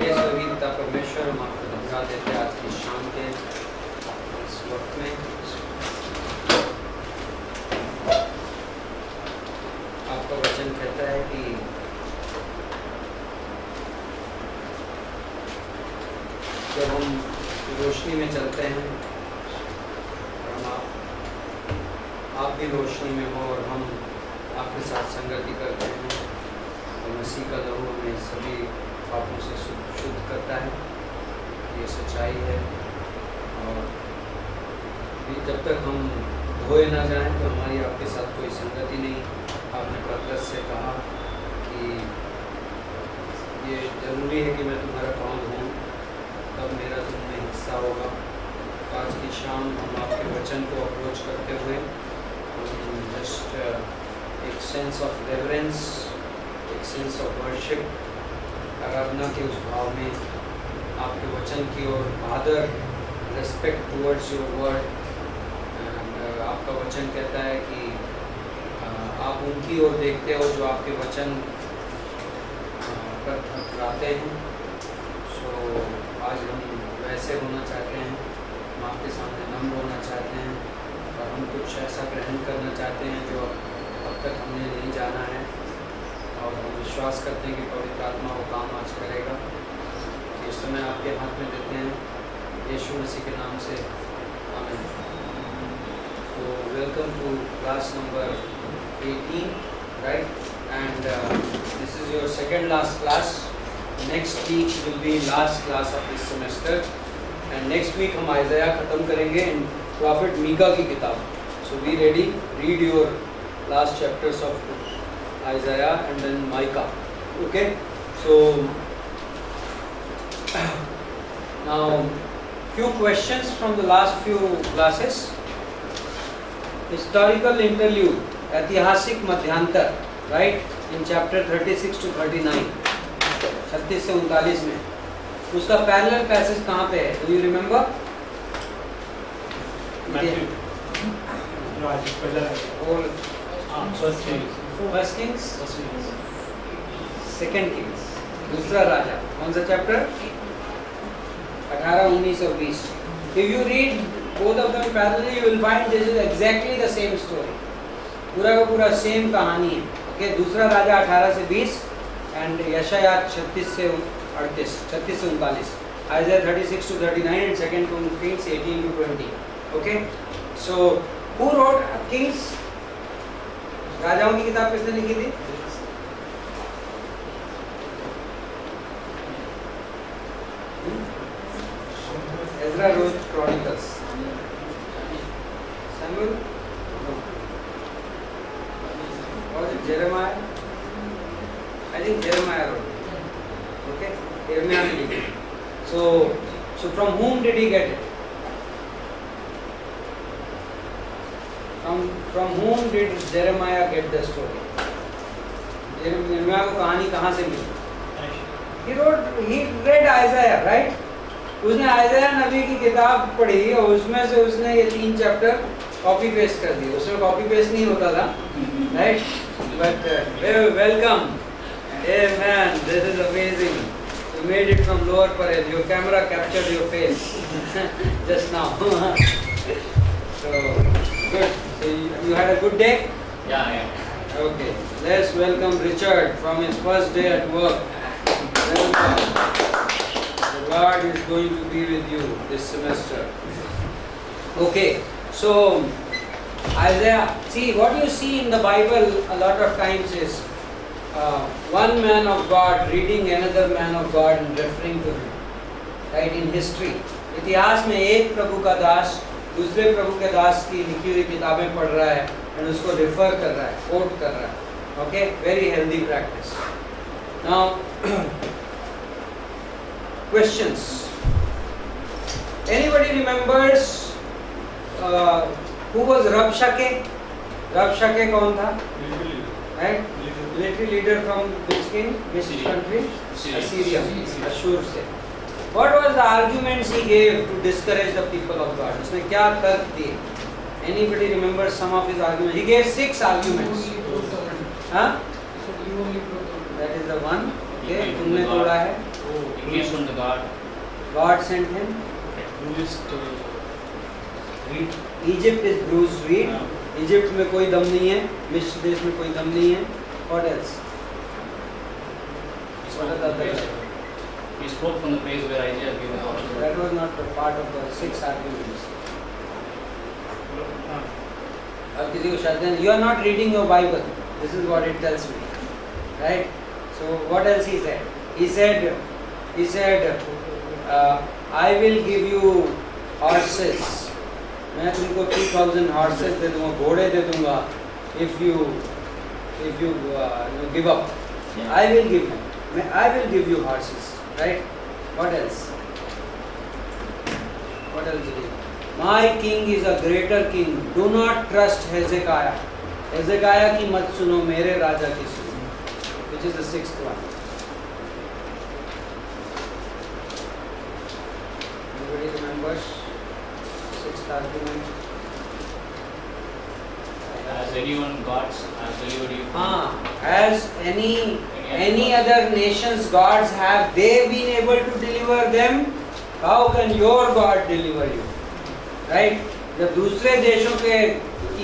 ये सभी पिता परमेश्वर हम आपको धन्यवाद देते हैं आज की शाम के इस वक्त में। आपका वचन कहता है कि जब हम रोशनी में चलते हैं और आप भी रोशनी में हो और हम आपके साथ संगति करते हैं और मसीह का लहू हमें सभी पापों से शुद्ध करता है। ये सच्चाई है। और जब तक हम धोए ना जाएं तो हमारी आपके साथ कोई संगति नहीं। आपने पतरस से कहा कि ये जरूरी है कि मैं तुम्हारा पाँव धोऊं, तब मेरा तुम में हिस्सा होगा। आज की शाम हम आपके वचन को अप्रोच करते हुए जस्ट एक सेंस ऑफ रेवरेंस, एक सेंस ऑफ वर्शिप, आराधना के उस भाव में आपके वचन की ओर आदर, respect towards your word. And आपका वचन कहता है कि आप उनकी ओर देखते हो जो आपके वचन पर ठुकराते हैं। सो आज हम वैसे होना चाहते हैं, हम आपके सामने नम्र होना चाहते हैं और हम कुछ ऐसा ग्रहण करना चाहते हैं जो अब तक हमने नहीं जाना है। और हम विश्वास करते हैं कि पवित्र आत्मा वो काम आज करेगा। इस समय आपके हाथ में देते हैं यीशु मसीह के नाम से, आमीन। तो welcome to class number 18, right? And this is your second last class. Next week will be last class of this semester and next week हम आइज़ाया ख़त्म करेंगे इन प्रॉफिट मीका की किताब। So be ready, read your last chapters of Isaiah and then Micah. Okay, so now few questions from the last few classes. Historical interlude, ऐतिहासिक मध्यांतर, right? In chapter 36 to 39, 36 से 39 में उसका parallel passage कहाँ पे है? Do you remember? First Kings, Second Kings, दूसरा राजा, कौन सा चैप्टर? 18, 19 और 20. If you read both of them parallelly, you will find this is exactly the same story. पूरा का पूरा सेम कहानी है. Okay, दूसरा राजा 18 से 20 and यशाया 36 से 38, 36 से 39, Isaiah 36 to 39 and Second Kings 18 to 20. Okay, so who wrote Kings? राजाओं की किताब किसने लिखी थी? Ezra road chronicles. सैमुअल और Jeremiah, I think Jeremiah wrote. Okay, यिर्मयाह ने लिखी। So from whom did he get it? From whom did Jeremiah get the story? यिर्मयाह को कहानी कहाँ से मिली? He read Isaiah, right? उसने आइज़ाया नबी की किताब पढ़ी और उसमें से उसने ये 3 चैप्टर कॉपी पेस्ट कर दिए। उसमें कॉपी पेस्ट नहीं होता था, right? But welcome, amen. This is amazing. You made it from Lower Parel. Your camera captured your face just now. So good. So you had a good day? Yeah. Okay. Let's welcome Richard from his first day at work. Welcome. The Lord is going to be with you this semester. Okay. So Isaiah, see what you see in the Bible a lot of times is one man of God reading another man of God and referring to him. Right, in history. इतिहास में एक प्रभु का दास दूसरे प्रभु के दास की लिखी हुई किताबें पढ़ रहा है और उसको रिफर कर रहा है, कोट कर रहा है। Okay, very healthy practice. Now questions. Anybody remembers who was Rabshakeh? Rabshakeh कौन था? Right, military leader from which king, which country? Assyria, Ashur से। What was the arguments he gave to discourage the people of God? उसने क्या तर्क दिए? Anybody remembers some of his arguments? He gave 6 arguments. Huh? That is the one. Okay, तुमने तोड़ा है. Engaged from the God. God sent him. Bruised reed. Egypt is bruised reed. हाँ. Egypt में कोई दम नहीं है, मिस्र देश में कोई दम नहीं है. What else? He spoke from the place where Isaiah gave the gospel. That was not a part of the 6 arguments. अब किसी को शायद you are not reading your Bible. This is what it tells me, right? So what else he said? He said, I will give you horses. मैं तुमको 2000 horses दे दूँगा, घोड़े दे दूँगा. If you give up, I will give them. I will give you horses, right? What else? What else did he? My king is a greater king. Do not trust Hezekiah. Hezekiah की मत सुनो, मेरे राजा की सुनो. Which is the 6th one. Anybody remembers 6th argument? Has anyone gods has delivered you? As any other nations gods have they been able to deliver them? How can your God deliver you? Right? जब दूसरे देशों के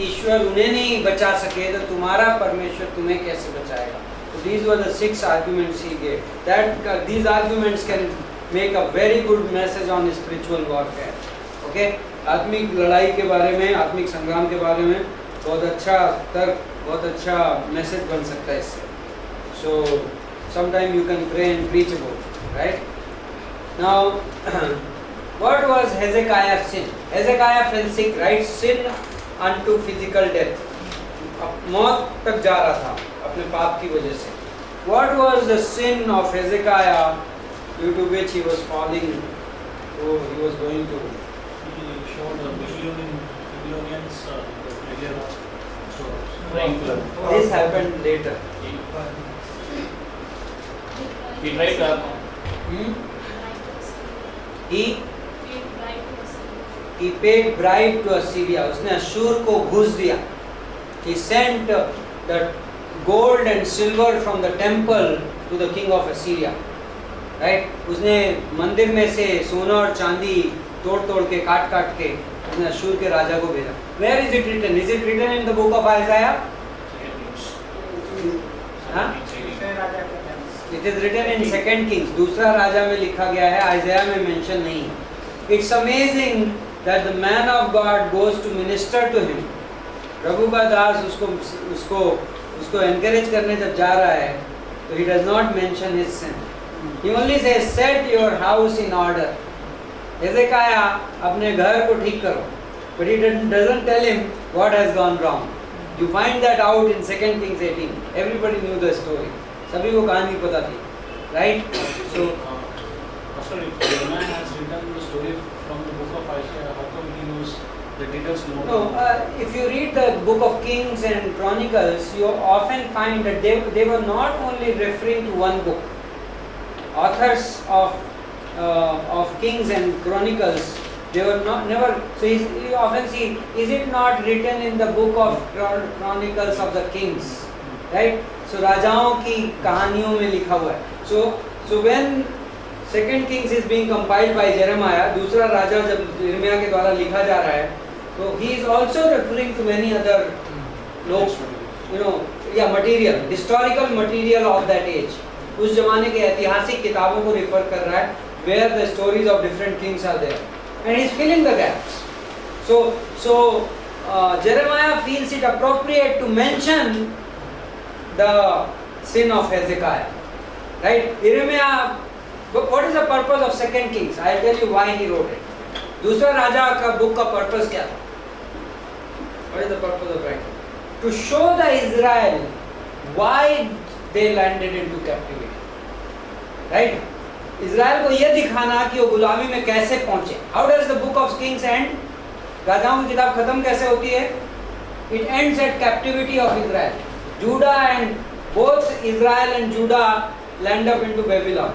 ईश्वर उन्हें नहीं बचा सके तो तुम्हारा परमेश्वर तुम्हें कैसे बचाएगा? So these were the 6 arguments he gave. That these arguments can make a very good message on spiritual warfare. Okay? आत्मिक लड़ाई के बारे में, आत्मिक संग्राम के बारे में बहुत अच्छा तर्क, बहुत अच्छा मैसेज बन सकता है इससे. So sometime you can pray and preach about it, right? Now, what was Hezekiah's sin? Hezekiah fell sick, right? Sin unto physical death. मौत तक जा रहा था अपने पाप की वजह से. What was the sin of Hezekiah due to which he was falling? Oh, he was going to. He showed the Babylonians the failure of Trying This happened later. He tried to He paid bribe to Assyria. उसने अशूर को घूस दिया. He sent the gold and silver from the temple to the king of Assyria. Right? उसने मंदिर में से सोना और चांदी तोड़ के काट के उसने अशूर के राजा को भेजा. Where is it written? Is it written in the book of Isaiah? हाँ? It is written in 2 Kings. दूसरा राजा में लिखा गया है, आइज़ाया में मेंशन नहीं है. It's amazing that the man of God goes to minister to him. प्रभु का दास उसको encourage करने जब जा रहा है, तो he does not mention his sin. He only says, set your house in order. Hezekiah, अपने घर को ठीक करो. But he doesn't tell him what has gone wrong. You find that out in 2 Kings 18. Everybody knew the story. सभी को कहानी पता थी, right? So, Pastor, if Jeremiah has written the story from the book of Isaiah, how come he knows the details more? no, if you read the book of Kings and Chronicles, you often find that they were not only referring to one book. Authors of Kings and Chronicles, they were never. So you often see, is it not written in the book of Chronicles of the Kings, right? So राजाओं की कहानियों में लिखा हुआ है. So when 2 Kings is being compiled by Jeremiah, दूसरा राजा जब यिर्मयाह के द्वारा लिखा जा रहा है, तो he is also referring to many other material, historical material of that age. उस जमाने के ऐतिहासिक किताबों को refer कर रहा है, where the stories of different kings are there, and he is filling the gaps. So Jeremiah feels it appropriate to mention the sin of Hezekiah, right? Jeremiah, what is the purpose of 2 Kings? I'll tell you why he wrote it. दूसरा राजा का book का purpose क्या था? What is the purpose of writing? To show the Israel why they landed into captivity, right? Israel को ये दिखाना कि वो गुलामी में कैसे पहुंचे. How does the book of Kings end? राजाओं की किताब खत्म कैसे होती है? It ends at captivity of Israel. Judah and both Israel and Judah land up into Babylon.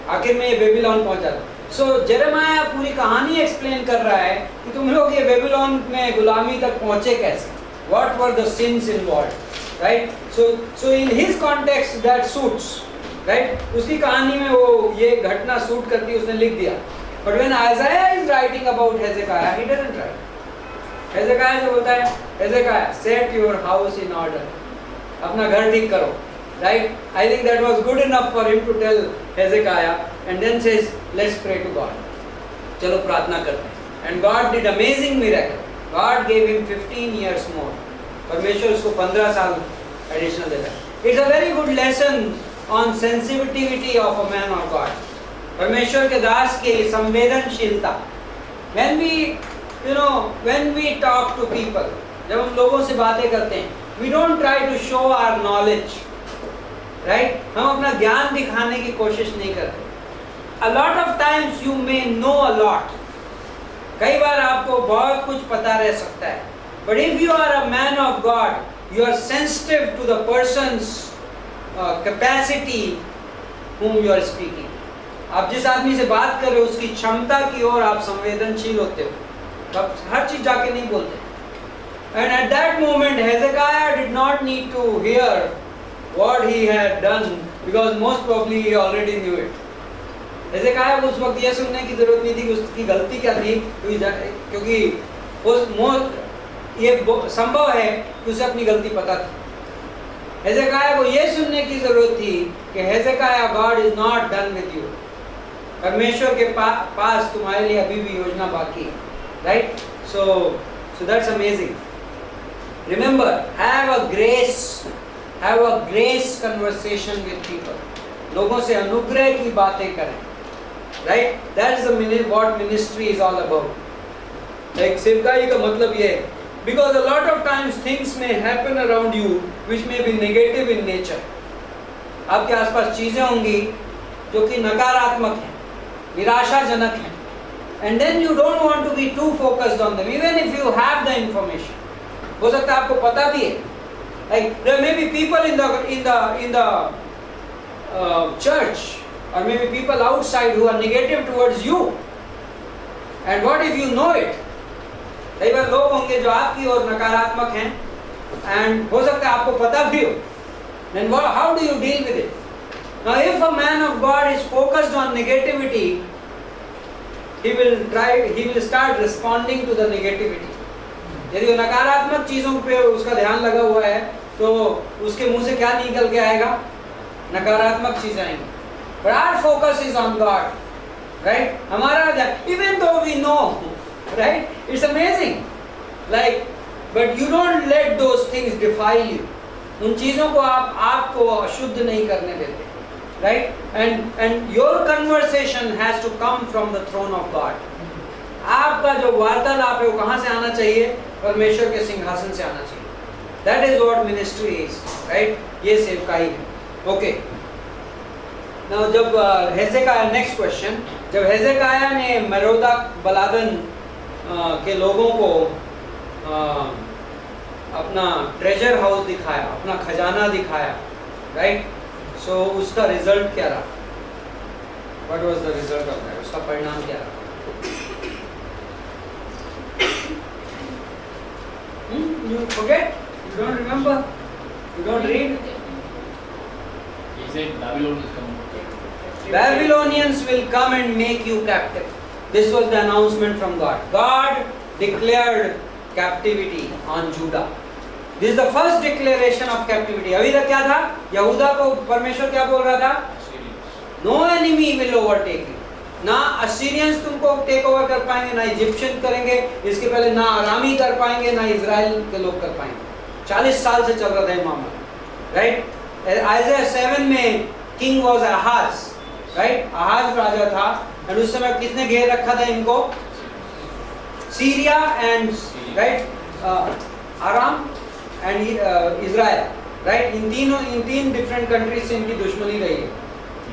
आखिर में ये बेबीलोन पहुंचा. So Jeremiah पूरी कहानी एक्सप्लेन कर रहा है कि तुम लोग ये बेबीलोन में गुलामी तक पहुंचे कैसे. What were the sins involved, right? So in his context that suits. Right? उसकी कहानी में वो ये घटना सूट करती है, उसने लिख दिया. But when Isaiah is writing about Hezekiah, he doesn't write. Hezekiah जो बोलता है, Hezekiah set your house in order, अपना घर ठीक करो. Right? I think that was good enough for him to tell Hezekiah and then says let's pray to God. चलो प्रार्थना करते हैं. And God did amazing miracle. God gave him 15 years more. परमेश्वर उसको 15 साल एडिशनल देता है. It's a very good lesson on sensitivity of a man of God. परमेश्वर के दास की संवेदनशीलता. when we talk to people, जब हम लोगों से बातें करते हैं, we don't try to show our knowledge, right? हम अपना ज्ञान दिखाने की कोशिश नहीं करते. a lot of times you may know a lot. कई बार आपको बहुत कुछ पता रह सकता है. but if you are a man of God, you are sensitive to the person's capacity whom you are speaking. आप जिस आदमी से बात कर रहे हो उसकी क्षमता की ओर आप संवेदनशील होते हो. आप हर चीज जाके नहीं बोलते. And at that moment Hezekiah did not need to hear what he had done because most probably he already knew it. हेजेकिया को उस वक्त ये सुनने की जरूरत नहीं थी कि उसकी गलती क्या थी, क्योंकि ये संभव है कि उसे अपनी गलती पता थी. हेजेकिया को ये सुनने की जरूरत थी कि Hezekiah, God is not done with you. परमेश्वर के पास तुम्हारे लिए अभी भी योजना बाकी है. Right? So that's amazing. Remember, have a grace conversation with people. लोगों से अनुग्रह की बातें करें. Right? That is what ministry is all about. Like सेवकाई का मतलब ये है, because a lot of times things may happen around you which may be negative in nature. आपके आसपास चीजें होंगी जो कि नकारात्मक हैं, निराशाजनक हैं, and then you don't want to be too focused on them even if you have the information. हो सकता है आपको पता भी है. Like there may be people in the church or maybe people outside who are negative towards you, and what if you know it? कई बार लोग होंगे जो आपकी ओर नकारात्मक हैं and हो सकता है आपको पता भी हो. Then how do you deal with it? Now if a man of God is focused on negativity, he will start responding to the negativity. यदि वो नकारात्मक चीजों पे उसका ध्यान लगा हुआ है तो उसके मुंह से क्या निकल के आएगा? नकारात्मक चीजें आएंगी. But our focus is on God, right? हमारा ध्यान, even though we know, right? It's amazing. Like, but you don't let those things defile you. उन चीजों को आपको अशुद्ध नहीं करने देते. Right? And your conversation has to come from the throne of God. आपका जो वार्तालाप है वो कहाँ से आना चाहिए? परमेश्वर के सिंहासन से आना चाहिए. That is what ministry is, right? ये सेवकाई है. Okay. Now जब हेजेकिया, next question, जब हेजेकिया ने मेरोदाक बलादन के लोगों को अपना ट्रेजर हाउस दिखाया, अपना खजाना दिखाया, राइट? सो उसका रिजल्ट क्या रहा? What was the result of that? उसका परिणाम क्या रहा? You forget? You don't remember? You don't read? He said Babylon is coming. Babylonians will come and make you captive. This was the announcement from God. God declared captivity on Judah. This is the first declaration of captivity. अभी तक क्या था? यहूदा को परमेश्वर क्या बोल रहा था? No enemy will overtake you. ना असीरियंस तुमको टेक ओवर कर पाएंगे, ना इजिप्शियन करेंगे, इसके पहले ना आरामी कर पाएंगे, ना इजराइल के लोग कर पाएंगे. 40 साल से चल रहा था ये मामला. राइट? आइज़ाया 7 में किंग वाज आहाज. राइट? आहाज राजा था. और उस समय किसने घेर रखा था इनको? Syria and right Aram and Israel. Right? इन तीन डिफरेंट कंट्रीज से इनकी दुश्मनी रही है.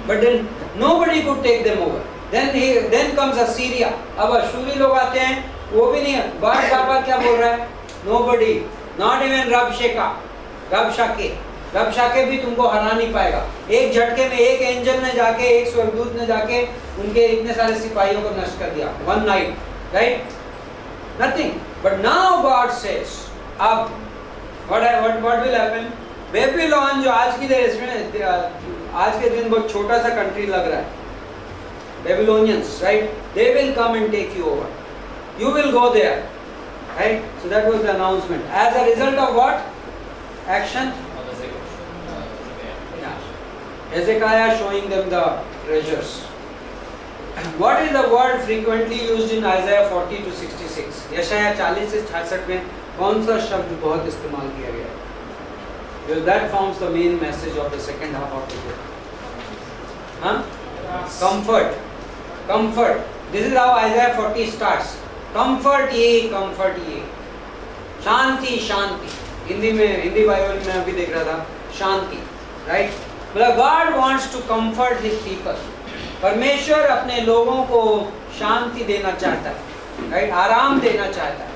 But then nobody could take them over. Then comes Assyria. अब अशूरी लोग आते हैं, वो भी नहीं है. गॉड बार क्या बोल रहा है? नोबडी, नॉट इवन रबशाके भी तुमको हरा नहीं पाएगा. एक झटके में एक एंजल ने जाके, एक स्वर्गदूत ने जाके उनके इतने सारे सिपाहियों को नष्ट कर दिया. One night. Right? Nothing. But now God says, अब व्हाट विल हैपन? बेबीलोन जो आज की आज के दिन बहुत छोटा सा कंट्री लग रहा है, Babylonians, right? They will come and take you over. You will go there, right? So that was the announcement. As a result of what? Action. Hezekiah showing them the treasures. What is the word frequently used in Isaiah 40 to 66? यशाया 40 से 66 में कौन सा शब्द बहुत इस्तेमाल किया गया है? Because that forms the main message of the second half of the book. Huh? Comfort. Comfort. This is how Isaiah 40 starts. Comfort ye. शांति शांति. हिंदी में, हिंदी बाइबल में अभी देख रहा था, शांति. Right? मतलब God wants to comfort His people. परमेश्वर अपने लोगों को शांति देना चाहता है, राइट? आराम देना चाहता है.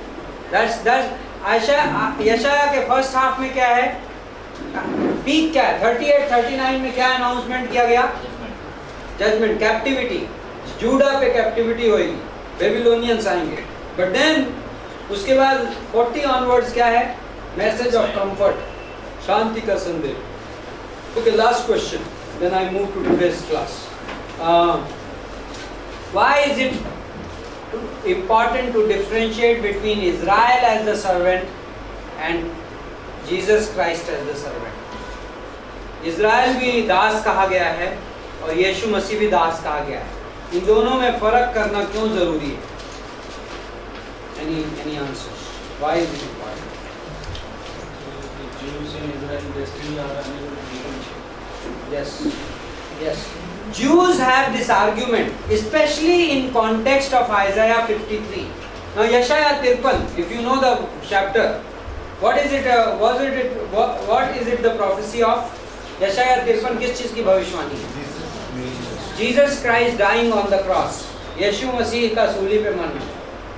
यशाया के फर्स्ट हाफ में क्या है? पीक क्या है? 38-39 में क्या अनाउंसमेंट किया गया? Judgement, captivity. जूडा पे कैप्टिविटी होगी, बेबीलोनियंस आएंगे. बट देन उसके बाद 40 ऑनवर्ड्स क्या है? मैसेज ऑफ कंफर्ट, शांति का संदेश. Okay, last question, then I move to today's class. Why is it important to differentiate between Israel as the servant and Jesus Christ as the servant? Israel भी दास कहा गया है और यीशु मसीह भी दास कहा गया है. इन दोनों में फर्क करना क्यों जरूरी है? Any answers? Why is it important? The Jews in Israel, they still are unable to differentiate. Yes. Jews have this argument, especially in context of Isaiah 53. Now, Yeshaya 53, if you know the chapter, what is it? What is it the prophecy of? Yeshaya 53 किस चीज की भविष्यवाणी है? Jesus Christ dying on the cross. यीशु मसीह का सूली पे मरना.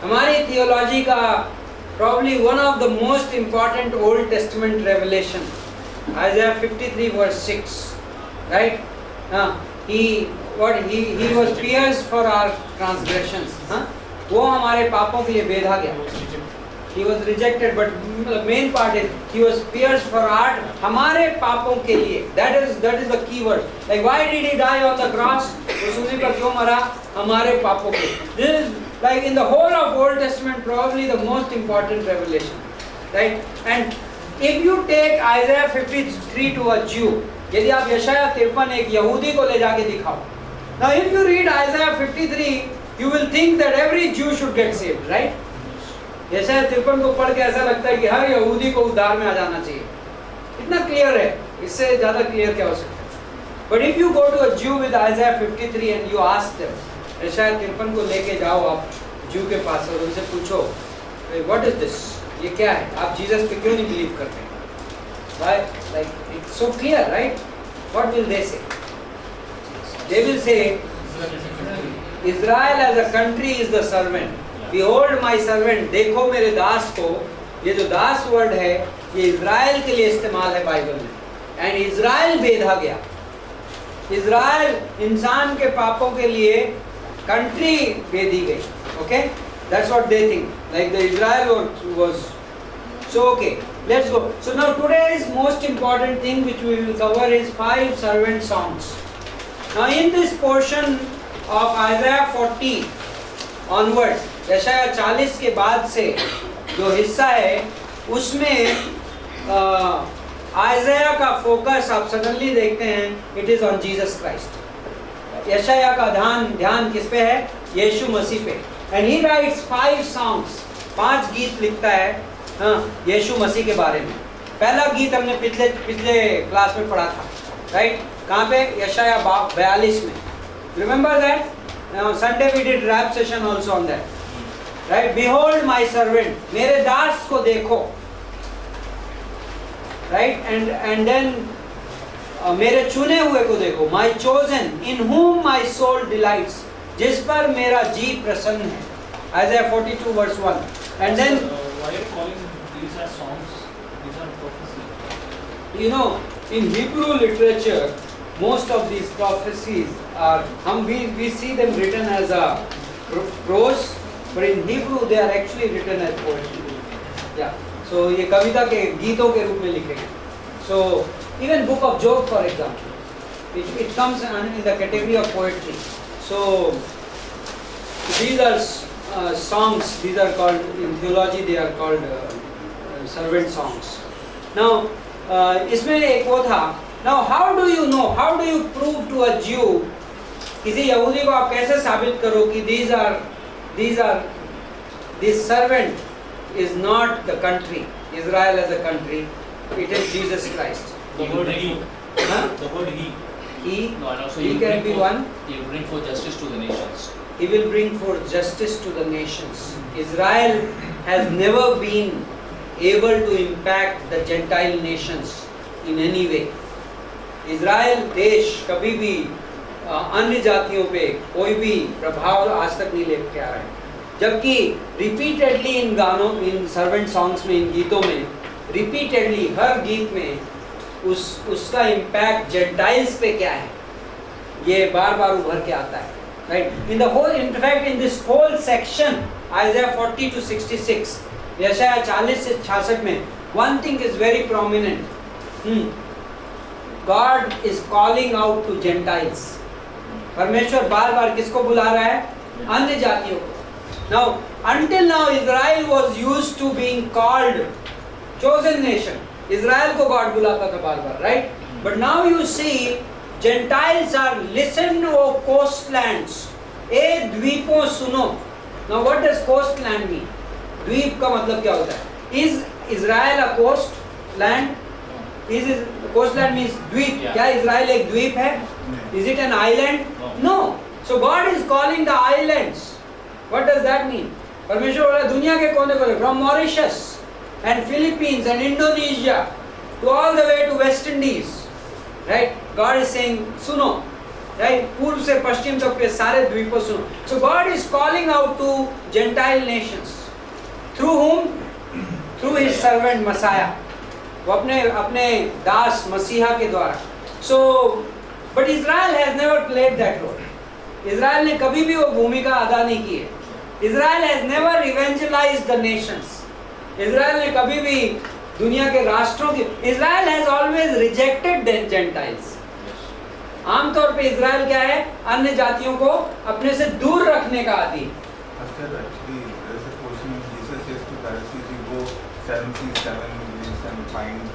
हमारी थियोलॉजी का probably one of the most important Old Testament revelation, Isaiah 53 verse 6, right? He was pierced for our transgressions. वो हमारे पापों के लिए बेधा गया. He was rejected, but the main part is he was pierced for our, हमारे पापों के लिए. That is the key word. Like, why did he die on the cross? वो सूली पर क्यों मरा? हमारे पापों के. This is like in the whole of Old Testament probably the most important revelation, right? And if you take Isaiah 53 to a Jew, यदि आप यशाया 53 एक यहूदी को ले जाके दिखाओ. Now if you read Isaiah 53, you will think that every Jew should get saved, right? यशाया 53 को पढ़ के ऐसा लगता है कि हर यहूदी को उद्धार में आ जाना चाहिए. इतना क्लियर है, इससे ज़्यादा क्लियर क्या हो सकता है? But if you go to a Jew with Isaiah 53 and you ask them, यशाया 53 को लेके जाओ आप Jew के पास और उनसे पूछो, what is this? ये क्या है? आप जीसस पे क्यों नहीं बिलीव करते? Why? Like, it's so clear, right? What will they say? They will say, Israel as a country is the servant. Behold my servant. देखो मेरे दास को. ये जो दास वर्ड है, ये इज़राइल के लिए इस्तेमाल है बाइबल में. And इज़राइल बेधा गया. इज़राइल इंसान के पापों के लिए कंट्री बेधी गई. Okay? That's what they think. Like the Israel was. So okay. Let's go. So now today's most important thing which we will cover is 5 servant songs. Now in this portion of Isaiah 40 onwards, यशाया 40 के बाद से जो हिस्सा है उसमें आइज़ाया का focus आप सडनली देखते हैं, it is on Jesus Christ. यशाया का ध्यान किस पे है? यीशु मसीह पे. एंड ही राइट्स 5 सॉन्ग्स, 5 गीत लिखता है यीशु मसीह के बारे में. पहला गीत हमने पिछले क्लास में पढ़ा था, राइट? कहाँ पे? यशाया 42 में. Remember that? Sunday we did rap session also on that, right? Behold my servant, मेरे दास को देखो, राइट? एंड देन मेरे चुने हुए को देखो, my chosen in whom my soul delights, जिस पर मेरा जी प्रसन्न है. Isaiah 42 verse 1. And then why are you calling these as songs? These are prophecies. You know, in Hebrew literature, most of these prophecies are, we see them written as a prose, but in Hebrew they are actually written as poetry. Yeah. So ये कविता के गीतों के रूप में लिखे गए. So even book of Job for example, It comes in the category of poetry. So these are songs. These are called, in theology they are called servant songs. Now इसमें एक वो था. Now how do you know? How do you prove to a Jew? किसी यहूदी को आप कैसे साबित करो कि this servant is not the country, Israel as a country, it is Jesus Christ. The word he. Huh? The word he. He, No, and also he can be one. He will bring forth justice to the nations. He will bring forth justice to the nations. Israel has never been able to impact the Gentile nations in any way. Israel देश कभी भी अन्य जातियों पे कोई भी प्रभाव आज तक नहीं लेके आ रहा है. जबकि रिपीटेडली इन गानों, इन सर्वेंट सॉन्ग्स में, इन गीतों में रिपीटेडली हर गीत में उसका इम्पैक्ट जेंटाइल्स पे क्या है ये बार बार उभर के आता है. Right. In the whole, in fact in this whole section Isaiah 40 to 66, यशायाह 40 से 66 में one thing is very prominent. God is calling out to gentiles. परमेश्वर बार बार किसको बुला रहा है? अन्य जातियों को. Now, until now, Israel was used to being called chosen nation. Israel को God बुलाता था बार बार, right? But now you see, Gentiles are listen, O coastlands. ए द्वीपों सुनो. Now, what does coastland mean? द्वीप का मतलब क्या होता है? Is Israel a coastland? Coastland means द्वीप. Yeah. क्या इज़राइल एक द्वीप है? Is it an island? No. So God is calling the islands. What does that mean? परमेश्वर बोला दुनिया के कोने-कोने, from Mauritius and Philippines and Indonesia to all the way to West Indies, right? God is saying सुनो, right? पूर्व से पश्चिम तक के सारे द्वीपों सुनो. So God is calling out to Gentile nations. Through whom? Through His servant Messiah. वो अपने दास मसीहा के द्वारा. So, but Israel has never played that role. Israel ने कभी भी वो भूमिका अदा नहीं की है. Israel has never evangelized the nations. Israel ने कभी भी दुनिया के राष्ट्रों की, Israel has always rejected the Gentiles. आमतौर पे इज़राइल क्या है? अन्य जातियों को अपने से दूर रखने का आदी. Actually, there is a portion in Jesus says to Pharisees, you go 7 millions and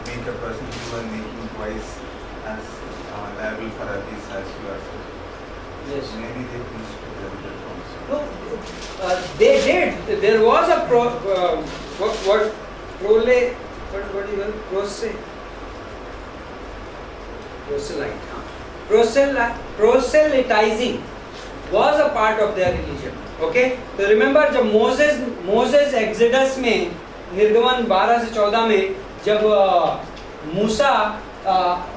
make a person pure and make him twice as liable for abuse as you are. Yes. Maybe they preached to them that also. No, they did. There was a proselytizing was a part of their religion. Okay? So remember जब Moses Exodus में निर्गमन 12 से 14 में जब मूसा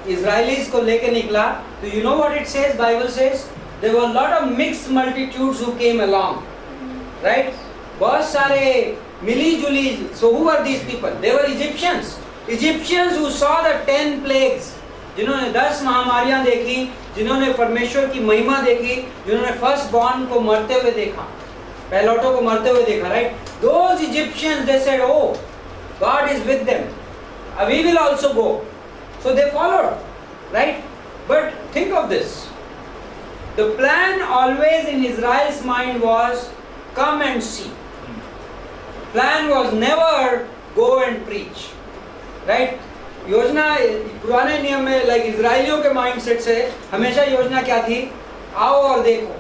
इज़राइलीज को लेके निकला, तो you know what it says? Bible says there were a lot of mixed multitudes who came along, right? बहुत सारे मिली जुली. So who were these people? They were Egyptians who saw the 10 plagues, जिन्होंने 10 महामारियां देखी, जिन्होंने परमेश्वर की महिमा देखी, जिन्होंने फर्स्ट बॉर्न को मरते हुए देखा, पहलौठों को मरते हुए देखा, right? Those Egyptians, they said, oh, God is with them. We will also go. So they followed, right? But think of this. The plan always in Israel's mind was come and see. Plan was never go and preach, right? योजना पुराने नियम में like इजरायलियों के mindset से हमेशा योजना क्या थी? आओ और देखो.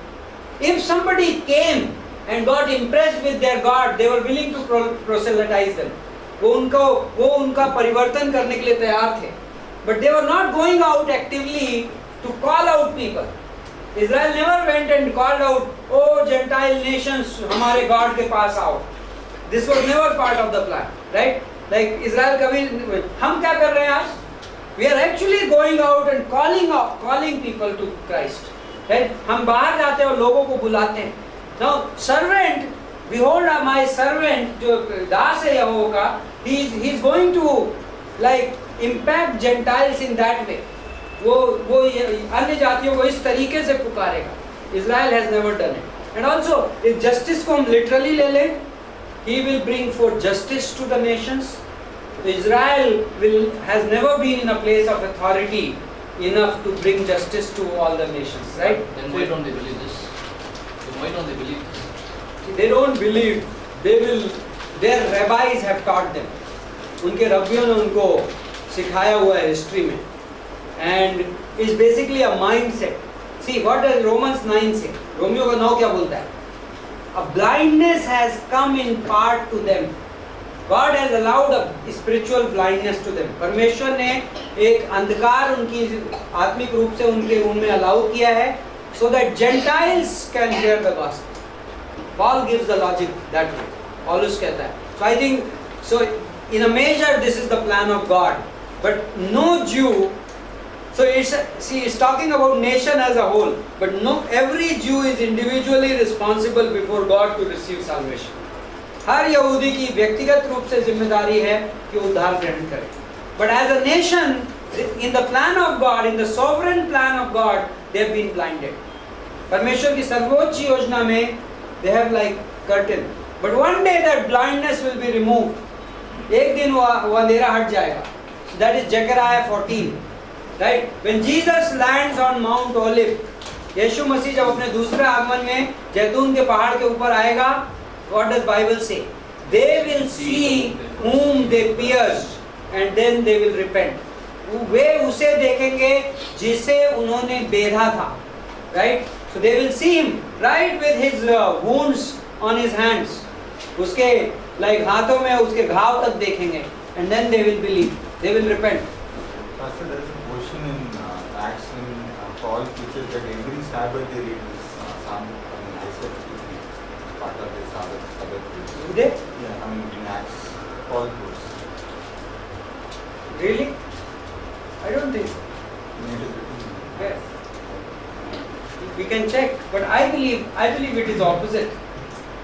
If somebody came and got impressed with their God, they were willing to proselytize them. वो उनका परिवर्तन करने के लिए तैयार थे. But they were not going out actively to call out people. Israel never went and called out, oh Gentile nations, हमारे God के पास आओ. This was never part of the plan, right? Like Israel कभी, हम क्या कर रहे हैं आज? We are actually going out and calling people to Christ, right? हम बाहर जाते हैं और लोगों को बुलाते हैं. Now servant, behold my servant, जो दास है यहोवा का, he is going to like impact Gentiles in that way. वो अन्य जातियों को इस तरीके से पुकारेगा. Israel has never done it. And also, if justice को हम literally ले लें, he will bring forth justice to the nations. Israel has never been in a place of authority enough to bring justice to all the nations, right? Then why don't they believe this? Then why don't they believe this? They don't believe. They will. Their rabbis have taught them. उनके रब्बियों ने उनको सिखाया हुआ है history में. And it's basically a mindset. See, what does Romans 9 say? Romeo का 9 क्या बोलता है? A blindness has come in part to them. God has allowed a spiritual blindness to them. परमेश्वर ने एक अंधकार उनकी आत्मिक रूप से उनमें अलाउ किया है, so that Gentiles can hear the gospel. Paul gives the logic that way. Paulus कहता है. So I think, so in a measure this is the plan of God. But no Jew, so it's talking about nation as a whole. But no, every Jew is individually responsible before God to receive salvation. हर यहूदी की व्यक्तिगत रूप से जिम्मेदारी है कि उद्धार ग्रहण करे. But as a nation, in the plan of God, in the sovereign plan of God, they have been blinded. परमेश्वर की सर्वोच्च योजना में they have like curtain. But one day that blindness will be removed. एक दिन वो अंधेरा हट जाएगा. So that is Zechariah 14. Right? When Jesus lands on Mount Olive, यीशु मसीह जब अपने दूसरे आगमन में जैतून के पहाड़ के ऊपर आएगा, what does Bible say? They will see whom they pierced and then they will repent. वे उसे देखेंगे जिसे उन्होंने बेधा था. Right? So they will see him right with his wounds on his hands. उसके like हाथों में उसके घाव तक देखेंगे. And then they will believe. They will repent. Pastor, there is a portion in Acts when Paul teaches that every Sabbath they read this Psalm, Isaiah 53, part of the Sabbath. Do they? Yeah, in Acts, Paul quotes. Really? I don't think so. It is written. Yes. We can check, but I believe it is opposite.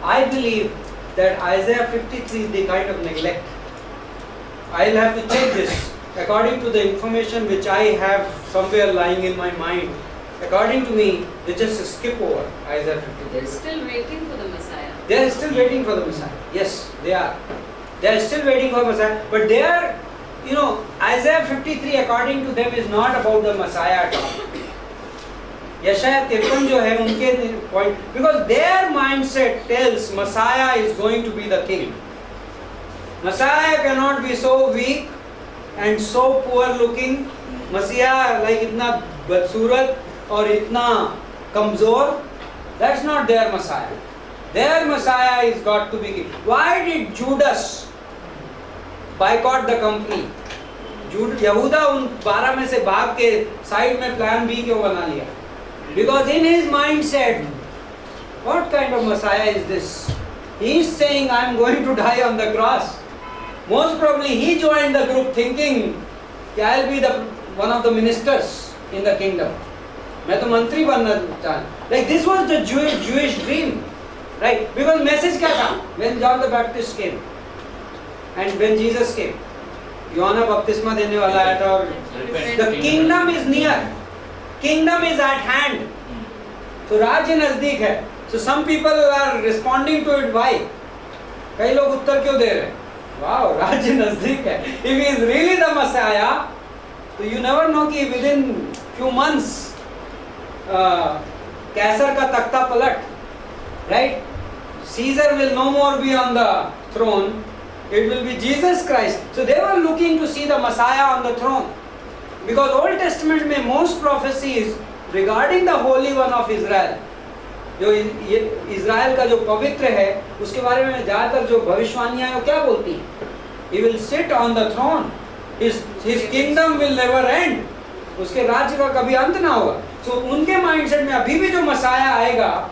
I believe that Isaiah 53 they kind of neglect. I'll have to check this. According to the information which I have somewhere lying in my mind, according to me, they just skip over Isaiah 53. They're still waiting for the Messiah. They are still waiting for the Messiah. Yes, they are. They are still waiting for Messiah. But they are, Isaiah 53 according to them is not about the Messiah at all. यशाया 53 जो है उनके point, because their mindset tells Messiah is going to be the king. Messiah cannot be so weak and so poor looking. Messiah like इतना बदसूरत और इतना कमजोर. That's not their Messiah. Their Messiah is got to be king. Why did Judas boycott the company? यहूदा उन 12 में से भाग के साइड में प्लान बी क्यों बना लिया? Because in his mindset, what kind of Messiah is this? He is saying, I am going to die on the cross. Most probably he joined the group thinking, I will be one of the ministers in the kingdom. मैं तो मंत्री बनना चाहता. Like this was the Jewish dream, right? Because message क्या था? When John the Baptist came and when Jesus came, यूहन्ना बपतिस्मा देने वाला आया था और the kingdom is near. Kingdom is at hand. So राज्य नजदीक है. So some people are responding to it. Why? कई लोग उत्तर क्यों दे रहे हैं? Wow, राज्य नजदीक है. If he is really the Messiah, so you never know कि within few months कैसर का तख्ता पलट, right? Caesar will no more be on the throne. It will be Jesus Christ. So they were looking to see the Messiah on the throne. Because Old Testament में most prophecies regarding the Holy One of Israel, जो Israel का जो पवित्र है, उसके बारे में ज़्यादातर जो भविष्यवाणियाँ हैं वो क्या बोलती हैं? He will sit on the throne. His kingdom will never end. उसके राज्य का कभी अंत ना होगा. So उनके mindset में अभी भी जो मसाया आएगा,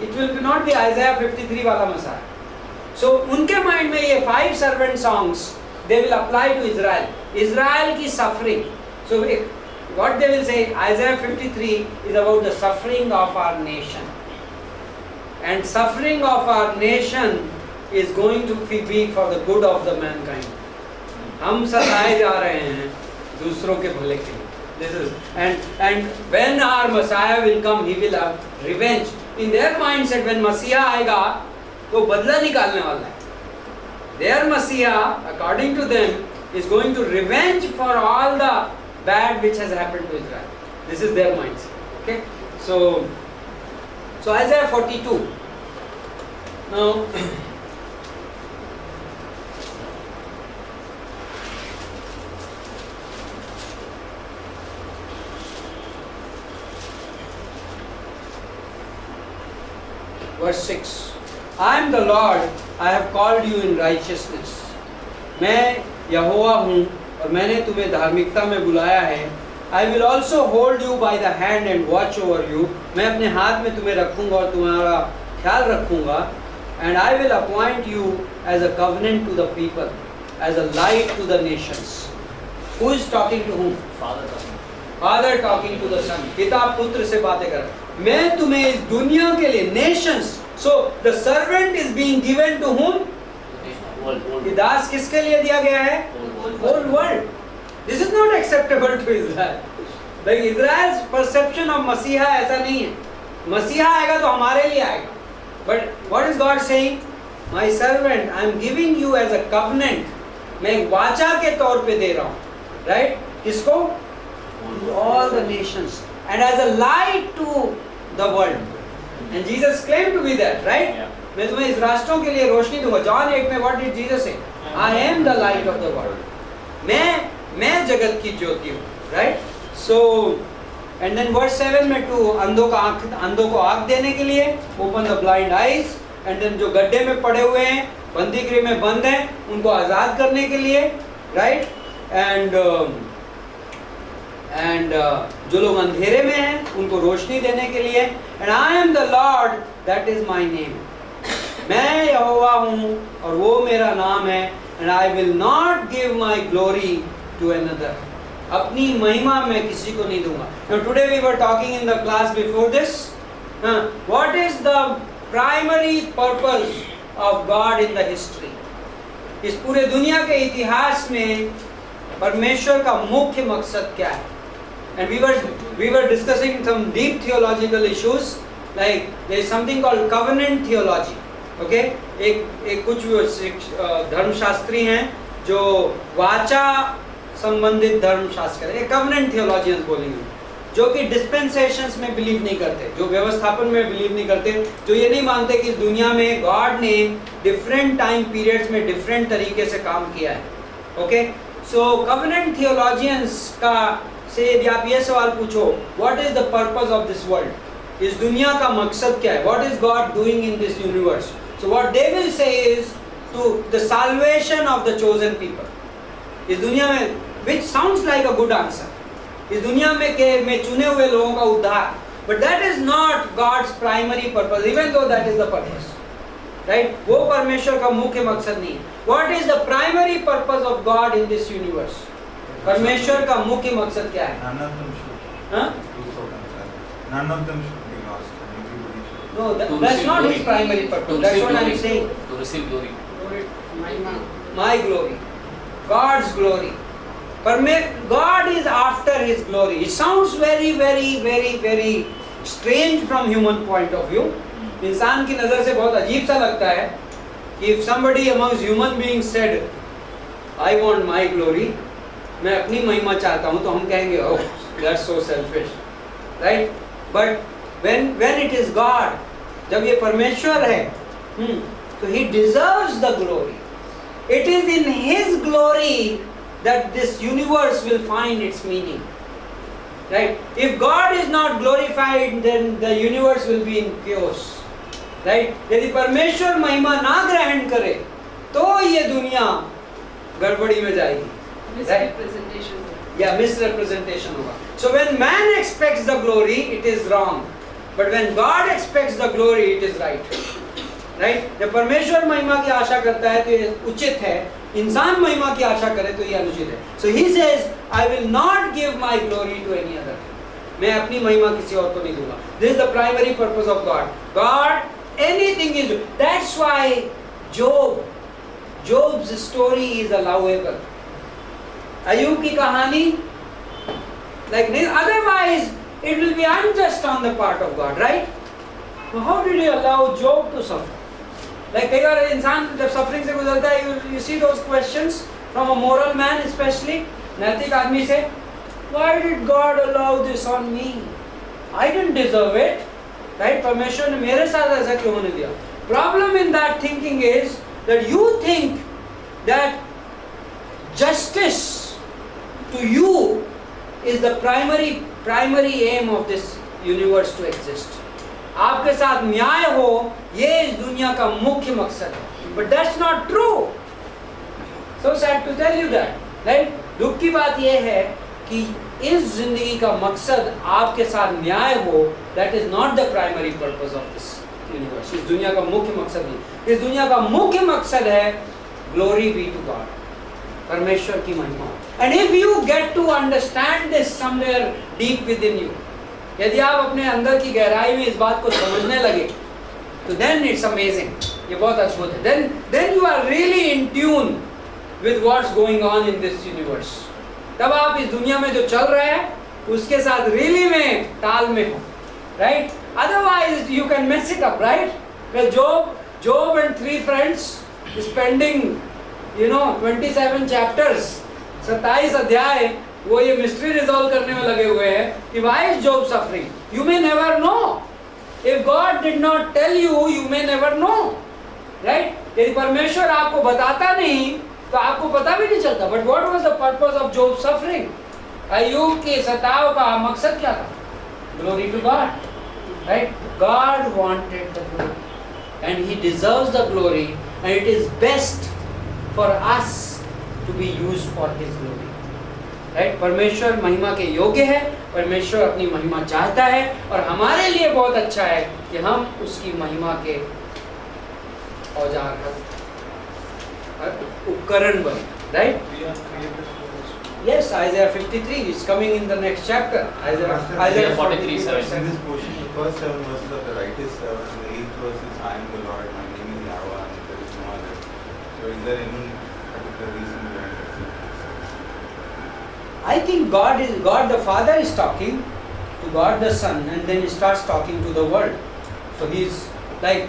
it will not be Isaiah 53 वाला मसाया. So उनके mind में ये 5 servant songs they will apply to Israel. Israel की suffering. So what they will say, Isaiah 53 is about the suffering of our nation. And suffering of our nation is going to be for the good of the mankind. हम सताए जा रहे हैं दूसरों के भले के लिए. This is and when our Messiah will come, he will have revenge. In their mindset, when Messiah आएगा, वो बदला निकालने वाला है. Their Messiah, according to them, is going to revenge for all the bad which has happened to Israel. This is their mindset. Okay, so Isaiah 42. Now, verse 6. I am the Lord, I have called you in righteousness. मैं यहोवा हूँ और मैंने तुम्हें धार्मिकता में बुलाया है. I will also hold you by the hand and watch over you. मैं अपने हाथ में तुम्हें रखूँगा और तुम्हारा ख्याल रखूँगा. And I will appoint you as a covenant to the people, as a light to the nations. Who is talking to whom? Father talking to the Son. पिता पुत्र से बातें कर रहा है. मैं तुम्हें इस दुनिया के लिए, nations. So the servant is being given to whom? ये दास किसके लिए दिया गया है? Whole world. This is not acceptable to Israel. Like Israel's perception of मसीहा ऐसा नहीं है. मसीहा आएगा तो हमारे लिए आएगा. But what is God saying? My servant, I am giving you as a covenant. मैं एक वाचा के तौर पे दे रहा हूँ. Right? किसको? To all the nations. And as a light to the world. And Jesus claimed to be that, right? Yeah. मैं तुम्हें इस राष्ट्रों के लिए रोशनी दूंगा. John 8 में what did Jesus say? I am the light of the world. मैं जगत की ज्योति हूँ, right? So, and then verse 7 में टू अंधों को आँख देने के लिए, open the blind eyes, and then जो गड्ढे में पड़े हुए हैं, बंदीगृह में बंद हैं, उनको आज़ाद करने के लिए, right? And जो लोग अंधेरे में हैं, उनको रोशनी देने के लिए. And I am the Lord, that is my name. मैं यहोवा हूँ और वो मेरा नाम है. And I will not give my glory to another. अपनी महिमा मैं किसी को नहीं दूंगा. Now today we were talking in the class before this. What is the primary purpose of God in the history? इस पूरे दुनिया के इतिहास में परमेश्वर का मुख्य मकसद क्या है? And we were discussing some deep theological issues, like there is something called covenant theology. Okay? एक कुछ धर्मशास्त्री हैं जो वाचा संबंधित धर्मशास्त्र कहते हैं, कवेनेंट थियोलॉजियंस बोलेंगे, जो कि डिस्पेंसेशंस में बिलीव नहीं करते, जो व्यवस्थापन में बिलीव नहीं करते, जो ये नहीं मानते कि इस दुनिया में गॉड ने डिफरेंट टाइम पीरियड्स में डिफरेंट तरीके से काम किया है. ओके, सो कवेनेंट थियोलॉजियंस का से यदि आप ये सवाल पूछो, what is the purpose of this world, इस दुनिया का मकसद क्या है, what is God doing in this universe, so what they will say is to the salvation of the chosen people. इस दुनिया में, which sounds like a good answer, इस दुनिया में चुने हुए लोगों का उद्धार, but that is not God's primary purpose, even though that is the purpose, right? वो परमेश्वर का मुख्य मकसद नहीं है. What is the primary purpose of God in this universe? परमेश्वर का मुख्य मकसद क्या है? None of them should. हाँ? None of them should be lost. Everybody should. No, that's not his primary purpose. That's what I'm saying. To receive glory. My glory, God's glory. God is after His glory. It sounds very, very, very, very strange from human point of view. इंसान की नज़र से बहुत अजीब सा लगता है कि if somebody amongst human beings said, I want my glory, मैं अपनी महिमा चाहता हूँ, तो हम कहेंगे, oh, that's so selfish, right? But when it is God, जब ये परमेश्वर है, तो He deserves the glory. It is in His glory that this universe will find its meaning, right? If God is not glorified, then the universe will be in chaos, right? यदि परमेश्वर महिमा ना ग्रहण करे, तो ये दुनिया गड़बड़ी में जाएगी. Misrepresentation. Yeah, misrepresentation होगा. So when man expects the glory, it is wrong. But when God expects the glory, it is right. Right? जब परमेश्वर महिमा की आशा करता है तो ये उचित है, इंसान महिमा की आशा करे तो ये अनुचित है. So he says, I will not give my glory to any other. मैं अपनी महिमा किसी और को नहीं दूंगा. This is the primary purpose of God. God, anything is. That's why Job's story is allowable. अय्यूब की कहानी, like otherwise it will be unjust on the part of God, right? So how did He allow Job to suffer? Like कई बार इंसान जब suffering से गुजरता है, you see those questions from a moral man, especially नैतिक आदमी से, why did God allow this on me? I didn't deserve it. Right? परमेश्वर ने मेरे साथ ऐसा क्यों होने दिया? Problem in that thinking is that you think that justice to you is the primary aim of this universe to exist. आपके साथ न्याय हो, ये इस दुनिया का मुख्य मकसद है. But that's not true. So sad to tell you that. Right? दुख की बात यह है कि इस जिंदगी का मकसद आपके साथ न्याय हो. That is not the primary purpose of this universe. इस दुनिया का मुख्य मकसद नहीं. इस दुनिया का मुख्य मकसद है glory be to God. परमेश्वर की महिमा. And if you get to understand this somewhere deep within you, यदि आप अपने अंदर की गहराई में इस बात को समझने लगे, तो then it's amazing. ये बहुत अद्भुत है. Then you are really in tune with what's going on in this universe. तब आप इस दुनिया में जो चल रहा है उसके साथ really में ताल में हो, right? Otherwise you can mess it up, right? Well, Job and 3 friends spending 27 chapters, 27 अध्याय वो ये मिस्ट्री रिजॉल्व करने में लगे हुए हैं कि why is Job suffering? You may never know. If God did not tell you, you may never know, right? यदि परमेश्वर आपको बताता नहीं तो आपको पता भी नहीं चलता. But what was the purpose of Job's suffering? अय्यूब के सताव का मकसद क्या था? Glory to God, right? God wanted the glory, and He deserves the glory, and it is best for us to be used for His glory. Right? परमेश्वर महिमा के योग्य है. परमेश्वर अपनी महिमा चाहता है और हमारे लिए बहुत अच्छा है कि हम उसकी महिमा के औजार उपकरण बने. Right? We are created for this. Yes, Isaiah 53 is coming in the next chapter. Isaiah 43 verse In 7. this portion, the first 7 verses of the righteous servant, and the 8th verse is, I am the Lord, my name is Yahweh, and there is no other. So is there any particular reason behind this? I think God the Father is talking to God the Son, and then He starts talking to the world. So He's like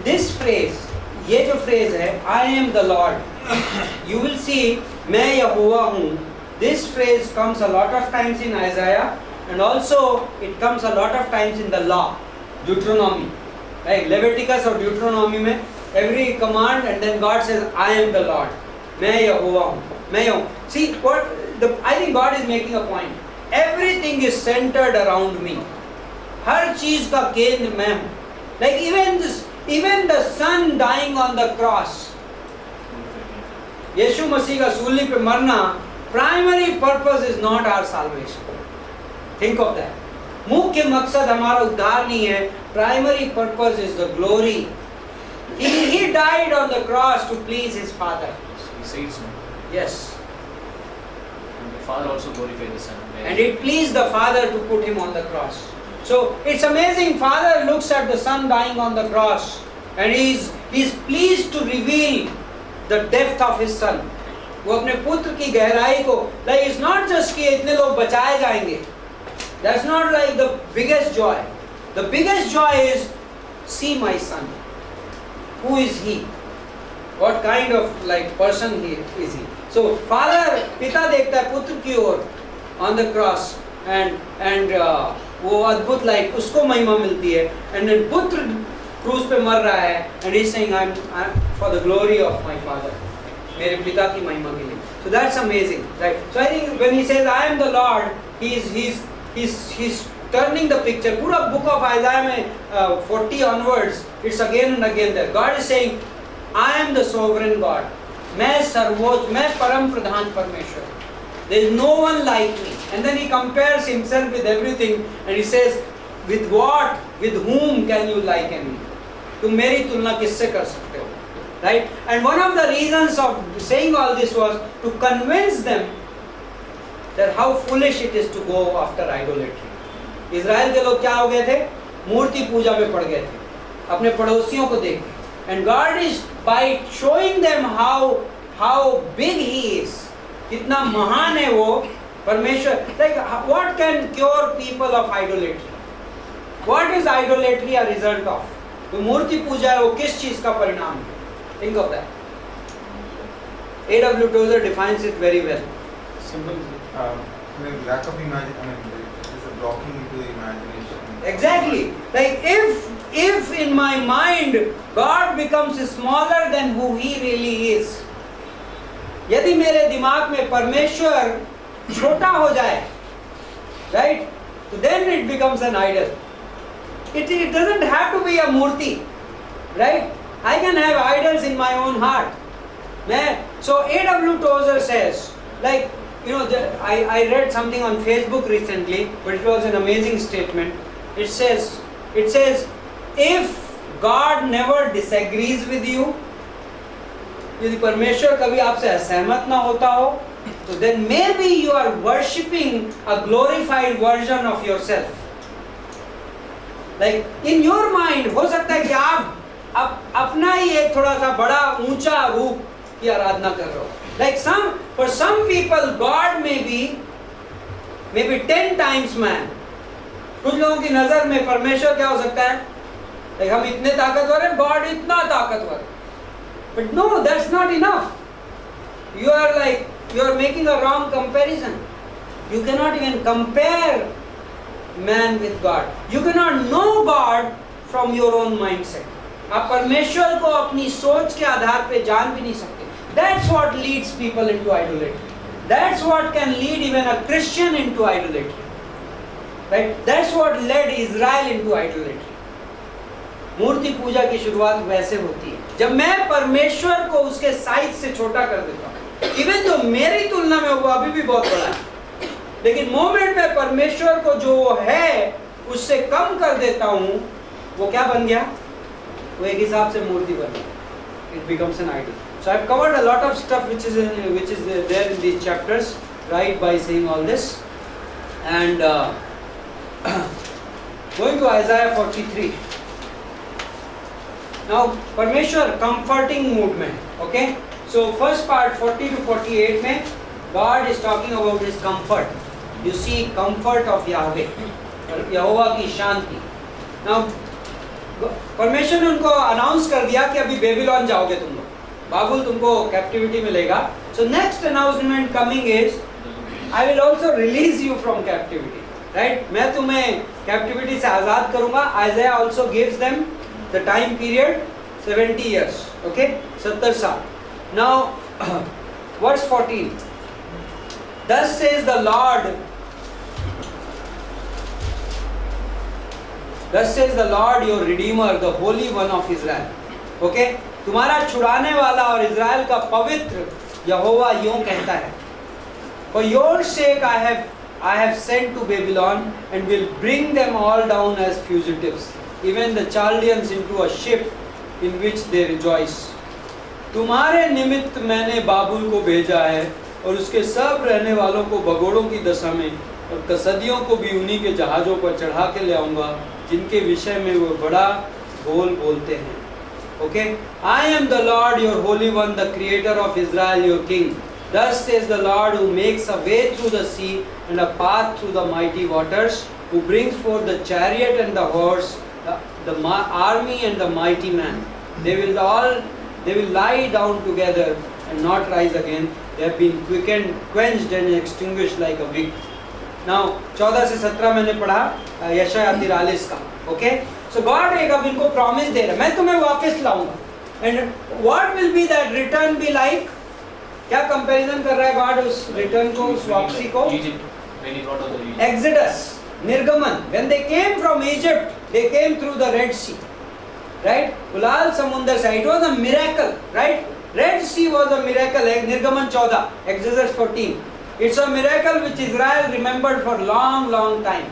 this phrase, ये जो phrase है, I am the Lord. You will see, मैं यहोवा हूँ. This phrase comes a lot of times in Isaiah, and also it comes a lot of times in the law, Deuteronomy. Like Leviticus or Deuteronomy में every command, and then God says, I am the Lord. मैं यहोवा हूँ. मैं हूँ. See what? I think God is making a point. Everything is centered around me. हर चीज का केंद्र मैं हूँ. Like even the Son dying on the cross. यीशु मसीह का सूली पे मरना, primary purpose is not our salvation. Think of that. मुख्य मकसद हमारा उद्धार नहीं है. Primary purpose is the glory. He died on the cross to please His Father. He says so. Yes. And the Father also glorified the Son. And it pleased the Father to put Him on the cross. So it's amazing. Father looks at the Son dying on the cross, and He's pleased to reveal the depth of His Son. वो अपने पुत्र की गहराई को, like it's not just कि इतने लोग बचाए जाएंगे. That's not like the biggest joy. The biggest joy is, see my Son. Who is He? What kind of like person is He? So Father, पिता देखता है पुत्र की ओर on the cross, and वो अद्भुत like उसको महिमा मिलती है, and then पुत्र क्रूस पे मर रहा है, and he's saying I'm for the glory of my Father, मेरे पिता की महिमा के लिए. So that's amazing, right? So I think when he says I am the Lord, he's turning the picture. पूरा book of Isaiah में 40 onwards, it's again and again there. God is saying I am the sovereign God. मैं सर्वोच्च, मैं परम प्रधान परमेश्वर. There is no one like me. And then he compares himself with everything, and he says, with what, with whom can you liken me? तुम मेरी तुलना किससे कर सकते हो? Right? And one of the reasons of saying all this was to convince them that how foolish it is to go after idolatry. Israel के लोग क्या हो गए थे? मूर्ति पूजा में पड़ गए थे, अपने पड़ोसियों को देख के. And God is by showing them how big He is, कितना महान है वो परमेश्वर. Like what can cure people of idolatry? What is idolatry a result of? तो मूर्ति पूजा है वो किस चीज का परिणाम है? Think of that. A.W. Tozer defines it very well. Symbolism. lack of imagination, there's a blocking into the imagination. Exactly. Like if in my mind God becomes smaller than who He really is, यदि मेरे दिमाग में परमेश्वर छोटा हो जाए, right? So then it becomes an idol. It doesn't have to be a murti, right? I can have idols in my own heart. So A.W. Tozer says, like, you know, I read something on Facebook recently, but it was an amazing statement. It says, if God never disagrees with you, यदि परमेश्वर कभी आपसे असहमत ना होता हो, तो then maybe you are worshipping a glorified version of yourself. Like in your mind हो सकता है कि आप अपना ही एक थोड़ा सा बड़ा ऊंचा रूप की आराधना कर रहे हो. Like for some people God may be 10 times man. कुछ लोगों की नजर में परमेश्वर क्या हो सकता है? Like हम इतने ताकतवर हैं, God इतना ताकतवर. But no, that's not enough. You are making a wrong comparison. You cannot even compare man with God. You cannot know God from your own mindset. आप परमेश्वर को अपनी सोच के आधार पे जान भी नहीं सकते. That's what leads people into idolatry. That's what can lead even a Christian into idolatry. Right? That's what led Israel into idolatry. मूर्ति पूजा की शुरुआत वैसे होती है जब मैं परमेश्वर को उसके साइज से छोटा कर देता हूँ. इवन जो मेरी तुलना में वो अभी भी बहुत बड़ा है, लेकिन मोमेंट में परमेश्वर को जो है उससे कम कर देता हूँ, वो क्या बन गया? वो एक हिसाब से मूर्ति बन गया. It becomes an idol. So I've covered a lot of stuff which is there in these chapters, right, by saying all this. And going to Isaiah 43. Now परमेश्वर comforting mood में, okay? So first part 40 to 48 में God is talking about His comfort. You see comfort of Yahweh, यहोवा की शांति. Now परमेश्वर ने उनको announce कर दिया कि अभी बेबीलोन जाओगे तुम लोग, बाबुल तुमको कैप्टिविटी में लेगा. So next announcement coming is, I will also release you from captivity. Right? मैं तुम्हें कैप्टिविटी से आजाद करूंगा. Isaiah also gives them the time period 70 years. Okay? 70 साल. Now verse 14. Thus says the Lord. Thus says the Lord your Redeemer, the Holy One of Israel. Okay? तुम्हारा छुड़ाने वाला और Israel का पवित्र यहोवा यूं कहता है. For your sake I have sent to Babylon and will bring them all down as fugitives, even the Chaldeans into a ship in which they rejoice. तुम्हारे निमित्त मैंने बाबुल को भेजा है और उसके सब रहने वालों को भगोड़ों की दशा में और कसदियों को भी उन्हीं के जहाज़ों पर चढ़ा के ले आऊँगा जिनके विषय में वो बड़ा बोल बोलते हैं. Okay? I am the Lord your Holy One, the Creator of Israel, your King. Thus says the Lord who makes a way through the sea and a path through the mighty waters, who brings forth the chariot and the horse, the army and the mighty man. They will lie down together and not rise again. They have been quickened, quenched and extinguished like a wick. Now 14 से 17 मैंने पढ़ा यशायाह 43 का. Okay? So God एक अब इनको promise दे रहा है, मैं तुम्हें वापस लाऊंगा. And what will be that return be like? क्या कंपैरिजन कर रहा है गॉड उस रिटर्न को, उस वापसी को? Exodus, निर्गमन. When they came from Egypt, they came through the Red Sea, right? लाल समुंदर से. It was a miracle, right? Red Sea was a miracle. निर्गमन 14, Exodus 14. It's a miracle which Israel remembered for long time.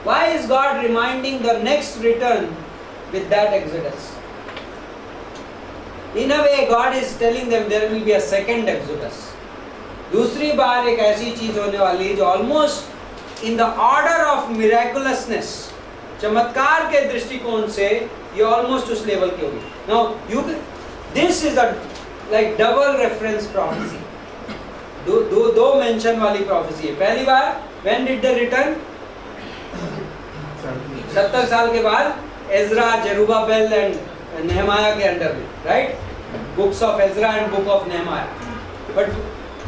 Why is God reminding the next return with that Exodus? In a way, God is telling them there will be a second Exodus. दूसरी बार एक ऐसी चीज होने वाली है जो almost in the order of miraculousness, चमत्कार के दृष्टिकोण से ये almost उस लेवल की होगी. Now, this is a like double reference prophecy. दो मेंशन वाली prophecy है. पहली बार, when did they return? 70 साल के बाद एज़रा, जेरुब्बाबेल एंड नेहमाया के अंडर में, right? Books of Ezra and book of Nehemiah. But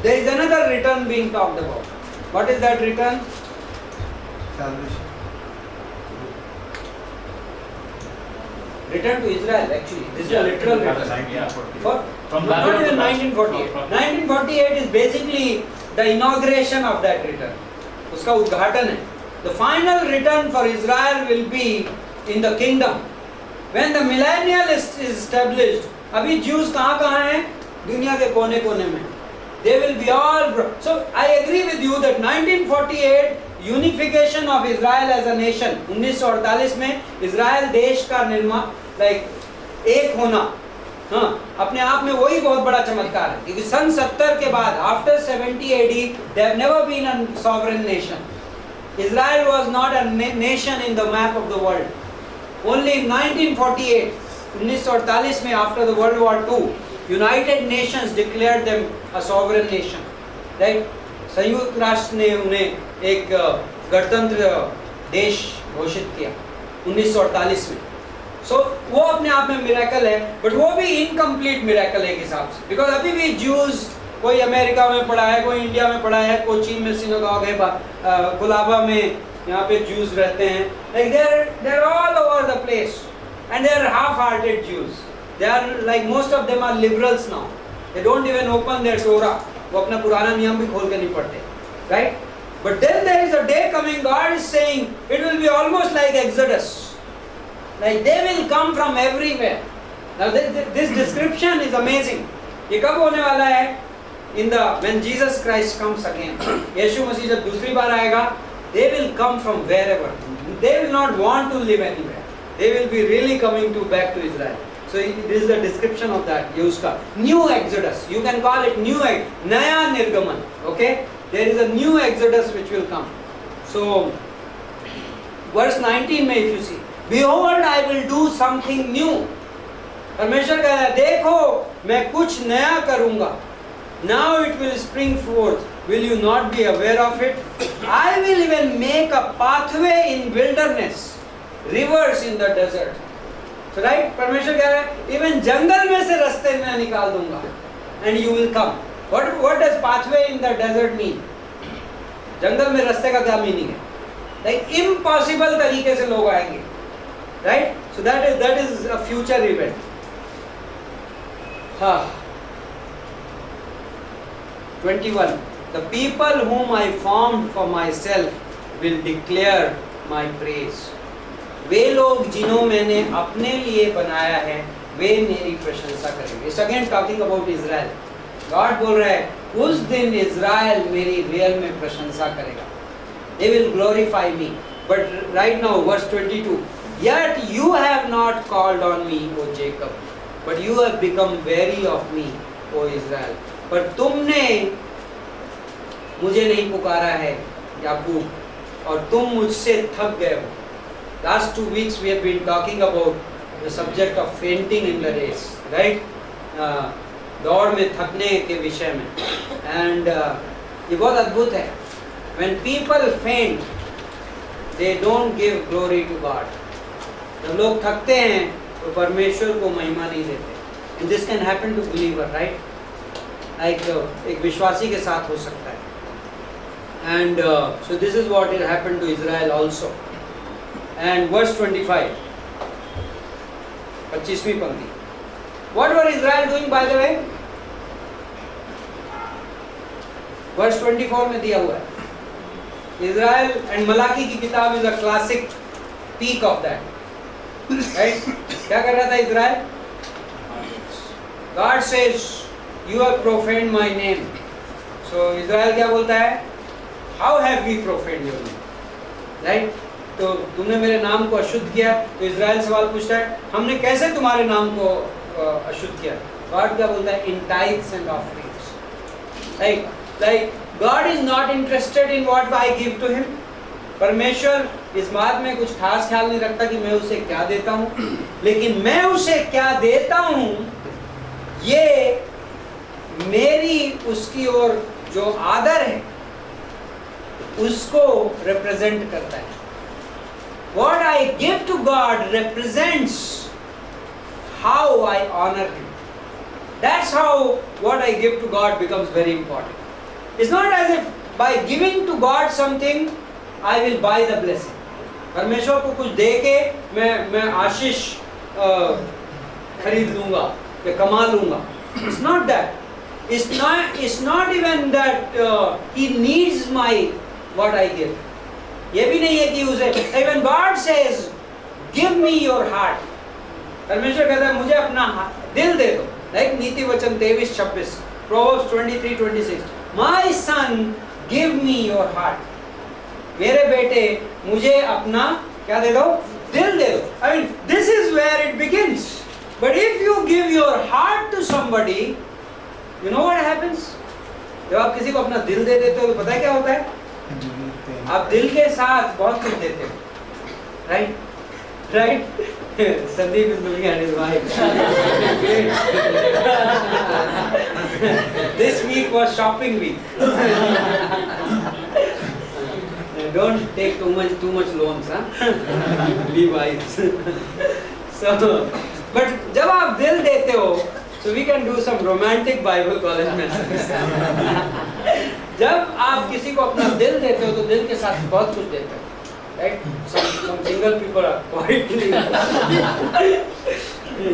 there is another return being talked about. What is that return? Salvation. Return to Israel, actually. This is a literal return. Yeah. For, From not Babylon even to 1948. Babylon. 1948 is basically the inauguration of that return. उसका उद्घाटन है. The final return for Israel will be in the kingdom. When the millennial is established, अभी Jews कहाँ हैं? दुनिया के कोने-कोने में. They will be all. So I agree with you that 1948 unification of Israel as a nation. 1948 में Israel देश का निर्माण, like एक होना, हाँ, अपने आप में वही बहुत बड़ा चमत्कार है. क्योंकि सन 70 के बाद, after 70 AD, there have never been a sovereign nation. Israel was not a nation in the map of the world. Only in 1948, 1948 में, after the World War II, United Nations declared them a sovereign nation. Right? संयुक्त राष्ट्र ने उन्हें एक गणतंत्र देश घोषित किया 1948 में. So वो अपने आप में मिरेकल है, but वो भी इनकम्प्लीट मिरेकल है एक हिसाब से. Because अभी भी Jews, कोई अमेरिका में पढ़ा है, कोई इंडिया में पढ़ा है, कोचीन में सिनेगॉग है, कोलाबा में यहाँ पे Jews रहते हैं. Like they're all over the place, and they're half-hearted Jews. They are like, most of them are liberals now. They don't even open their Torah. वो अपना पुराना नियम भी खोल के नहीं पढ़ते, right? But then there is a day coming. God is saying it will be almost like Exodus. Like they will come from everywhere. Now this description is amazing. ये कब होने वाला है? When Jesus Christ comes again. यीशु मसीह जब दूसरी बार आएगा, they will come from wherever. They will not want to live anywhere. They will be really coming back to Israel. So this is the description of that. ये उसका new Exodus. You can call it नया निर्गमन. Okay? There is a new Exodus which will come. So verse 19 में, if you see, behold, I will do something new. परमेश्वर कह रहा है, देखो मैं कुछ नया करूँगा. Now it will spring forth. Will you not be aware of it? I will even make a pathway in wilderness, rivers in the desert. So right, परमेश्वर कह रहा है, even जंगल में से रास्ते मैं निकाल दूंगा, and you will come. What does pathway in the desert mean? जंगल में रास्ते का क्या मीनिंग है? Like impossible तरीके से लोग आएंगे, right? So that is a future event. हाँ. 21. The people whom I formed for myself will declare my praise. वे लोग जिन्हों मैंने अपने लिए बनाया है, वे मेरी प्रशंसा करेंगे. It's again talking about Israel. God बोल रहा है, उस दिन इज़राइल मेरी रियल में प्रशंसा करेगा. They will glorify me. But right now, verse 22. Yet you have not called on me, O Jacob, but you have become weary of me, O Israel. पर तुमने मुझे नहीं पुकारा है, याकूब, और तुम मुझसे थक गए हो. Last 2 weeks we have been talking about the subject of fainting in the race, right? दौड़ में थकने के विषय में. And ये बहुत अद्भुत है. When people faint, they don't give glory to God. जब लोग थकते हैं तो परमेश्वर को महिमा नहीं देते. And this can happen to believer, right? Like एक विश्वासी के साथ हो सकता है. And so this is what it happened to Israel also. And verse 25, 25वीं पंक्ति. What were Israel doing, by the way? Verse 24 में दिया हुआ है. Israel and Malachi की किताब is a classic peak of that. Right? क्या कर रहा था Israel? God says, you have profaned my name. So Israel क्या बोलता है? How have we profaned your name? Right? तो तुमने मेरे नाम को अशुद्ध किया. तो इज़राइल सवाल पूछता है, हमने कैसे तुम्हारे नाम को अशुद्ध किया? God क्या बोलता है? In tithes and offerings. Like God is not interested in what I give to him. परमेश्वर इस बात में कुछ खास ख्याल नहीं रखता कि मैं उसे क्या देता हूँ, लेकिन मैं उसे क्या देता हूँ ये मेरी उसकी ओर जो आदर है उसको रिप्रेजेंट करता है. What I give to God represents how I honor him. That's how what I give to God becomes very important. It's not as if by giving to God something, I will buy the blessing. परमेश्वर को कुछ दे के मैं आशीष खरीद लूंगा या कमा लूंगा. It's not that. It's not even that he needs my what I give. ये भी नहीं है कि उसे, even God says, give me your heart. परमेश्वर कहता है मुझे अपना दिल दे दो. Like नीति वचन 23-26, Proverbs 23-26. My son, give me your heart. मेरे बेटे मुझे अपना क्या दे दो? दिल दे दो. I mean, this is where it begins. But if you give your heart to somebody, you know what happens? जब आप किसी को अपना दिल दे देते हो तो पता है क्या होता है? आप दिल के साथ बहुत कुछ देते हो. Right? Sandeep is looking at his wife. This week was shopping week. Don't take too much loans, huh? Be wise. So, but जब आप दिल देते हो, so we can do some romantic Bible college messages. जब आप किसी को अपना दिल देते हो तो दिल के साथ बहुत कुछ देते हो. Right? Some single people are quietly.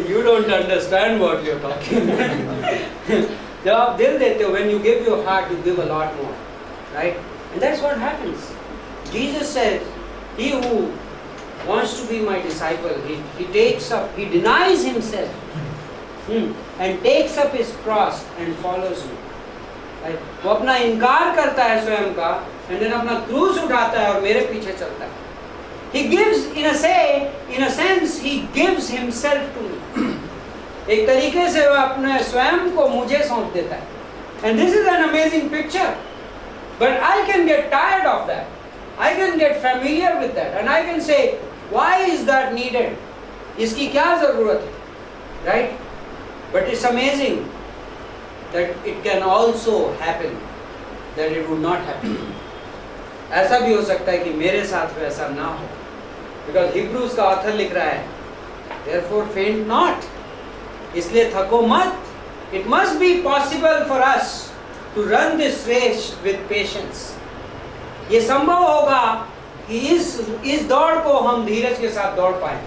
You don't understand what you're talking. जब आप दिल देते हो, when you give your heart, you give a lot more, right? And that's what happens. Jesus says, he who wants to be my disciple, he takes up, he denies himself, and takes up his cross and follows me. Right? वो अपना इनकार करता है स्वयं का, and then अपना क्रूस उठाता है और मेरे पीछे चलता है. He gives, in a sense, he gives himself to me. एक तरीके से वह अपने स्वयं को मुझे सौंप देता है. And this is an amazing picture. But I can get tired of that. I can get familiar with that, and I can say, why is that needed? इसकी क्या जरूरत है? Right? But it's amazing that it can also happen that it would not happen. ऐसा भी हो सकता है कि मेरे साथ वैसा ना हो. Because Hebrews का author लिख रहा है, therefore faint not. इसलिए थको मत. It must be possible for us to run this race with patience. ये संभव होगा कि इस दौड़ को हम धीरज के साथ दौड़ पाएं.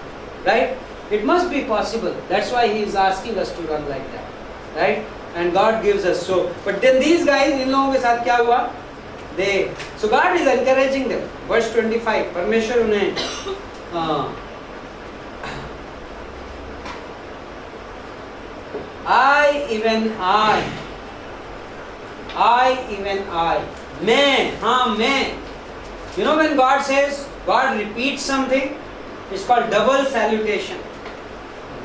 Right? It must be possible. That's why he is asking us to run like that. Right? And God gives us so. But then these guys, इन लोगों के साथ क्या हुआ? So God is encouraging them. Verse 25. परमेश्वर उन्हें I even I, मैं. You know when God says, God repeats something, it's called double salutation.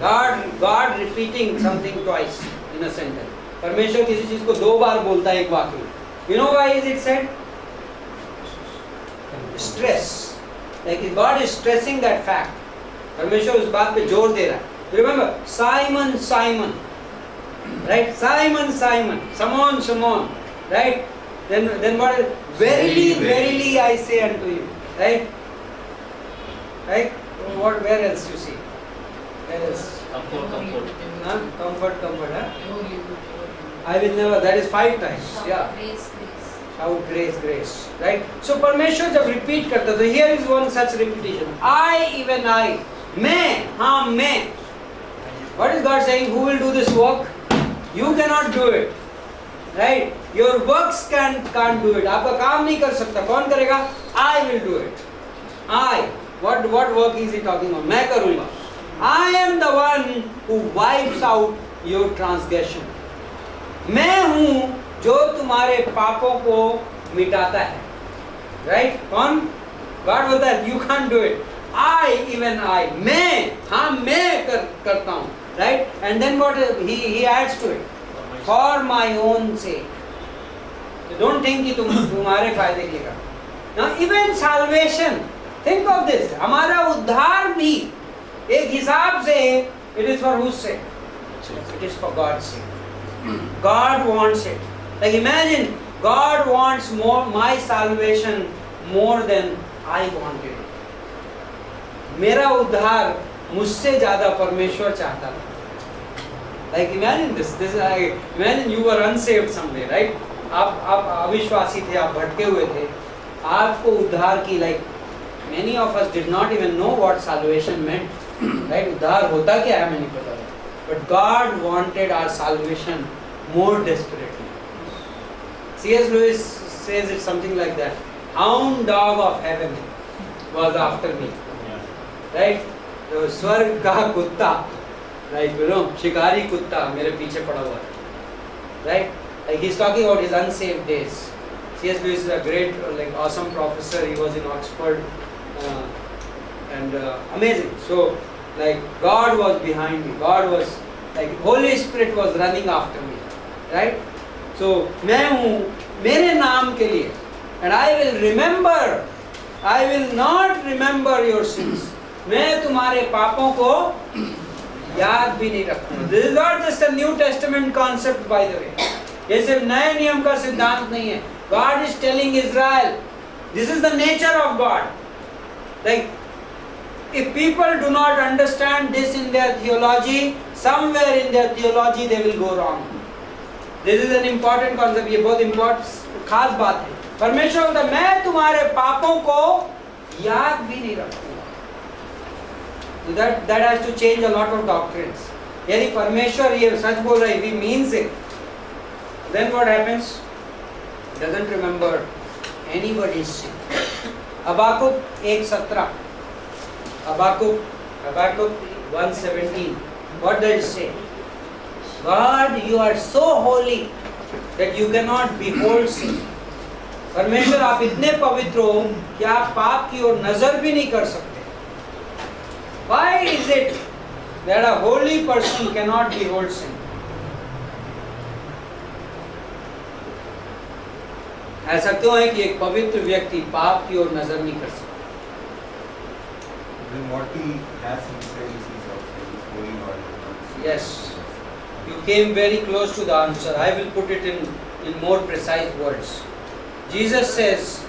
God repeating something twice in a sentence. परमेश्वर किसी चीज को दो बार बोलता है एक वाक्य में. You know why is it said? Stress. Like God is stressing that fact. परमेश्वर उस बात पे जोर दे रहा है. Remember, Simon, Simon. Right? Simon, Simon. Simon. Right? Then what is? Verily, I say unto you. Right? Right? Where else you see? Where else? Comfort. Huh? Comfort. Huh? I will never. That is 5 times. Yeah. Shout grace. Right? So परमेश्वर जब repeat करता है, तो here is one such repetition. I, even I. मैं. What is God saying? Who will do this work? You cannot do it. Right? Your works can't do it. आपका काम नहीं कर सकता. कौन करेगा? I will do it. I. What work is he talking about? मैं करूँगा. I am the one who wipes out your transgression. मैं हूँ जो तुम्हारे पापों को मिटाता है. Right? कौन? God बोलता है, you can't do it. even I. मैं करता हूँ. Right? And then what he adds to it? For my own sake. So don't think कि तुम्हारे फायदे के लिए. Now even salvation. Think of this. हमारा उद्धार भी एक हिसाब से it is for whose sake? It is for God's sake. God wants it. Like imagine, God wants my salvation more than I wanted it. मेरा उद्धार मुझसे ज़्यादा परमेश्वर चाहता था. Like imagine this. Imagine you were unsaved someday, right? आप अविश्वासी थे, आप भटके हुए थे, आपको उद्धार की, like many of us did not even know what salvation meant, right? उद्धार होता क्या है हमें नहीं पता था, but God wanted our salvation more desperately. C.S. Lewis says it something like that. Hound dog of heaven was after me, right? तो स्वर्ग का कुत्ता, like you know, शिकारी कुत्ता मेरे पीछे पड़ा हुआ है, right? Like he's talking about his unsaved days. C.S. Lewis is a great, like awesome professor. He was in Oxford, and amazing. So, like God was behind me. God was, like Holy Spirit was running after me, right? So मैं हूँ मेरे नाम के लिए, and I will remember, I will not remember your sins. मैं तुम्हारे पापों को याद भी नहीं रखूंगा. This is not just a New Testament concept, by the way. ये सिर्फ नए नियम का सिद्धांत नहीं है. God is telling Israel, this is the nature of God. Like, if people do not understand this in their theology, somewhere in their theology they will go wrong. This is an important concept. ये बहुत important खास बात है. परमेश्वर बोलता है मैं तुम्हारे पापों को याद भी नहीं रखूंगा. So that has to change a lot of doctrines. यदि परमेश्वर ये सच बोल रहा है, if he means it, then what happens? He doesn't remember anybody's sin. हबाकुक 1:17, हबाकुक 1:17. What does it say? God, you are so holy that you cannot behold sin. परमेश्वर आप इतने पवित्र हो कि आप पाप की ओर नजर भी नहीं कर सकते. Why is it that a holy person cannot behold sin? ऐसा क्यों है कि एक पवित्र व्यक्ति पाप की ओर नजर नहीं कर सकता? Then what he has inside is outside, is holy God. Yes, you came very close to the answer. I will put it in more precise words. Jesus says,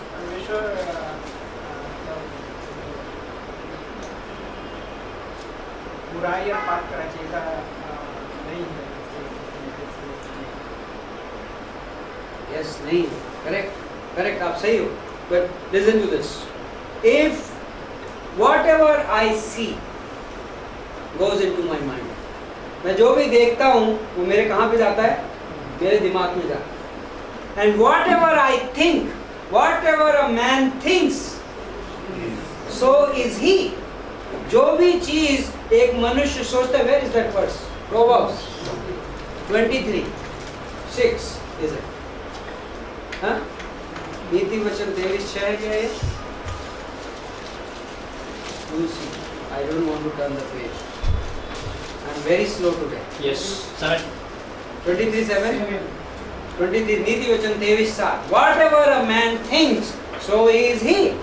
बुराई और पाप कराची का नहीं है. yes, नहीं, correct, आप सही हो. But listen to this. If whatever I see goes into my mind, मैं जो भी देखता हूँ वो मेरे कहाँ पे जाता है? मेरे दिमाग में जाता है. And whatever I think, whatever a man thinks, so is he. जो भी चीज एक मनुष्य सोचता है, where is that verse? Proverbs 23:6 is it? हाँ? नीति वचन 23:6 है क्या ये? You see, I don't want to turn the page. I'm very slow today. Yes, 7. 23:7. 23 नीति वचन 23:7. Whatever a man thinks, so is he.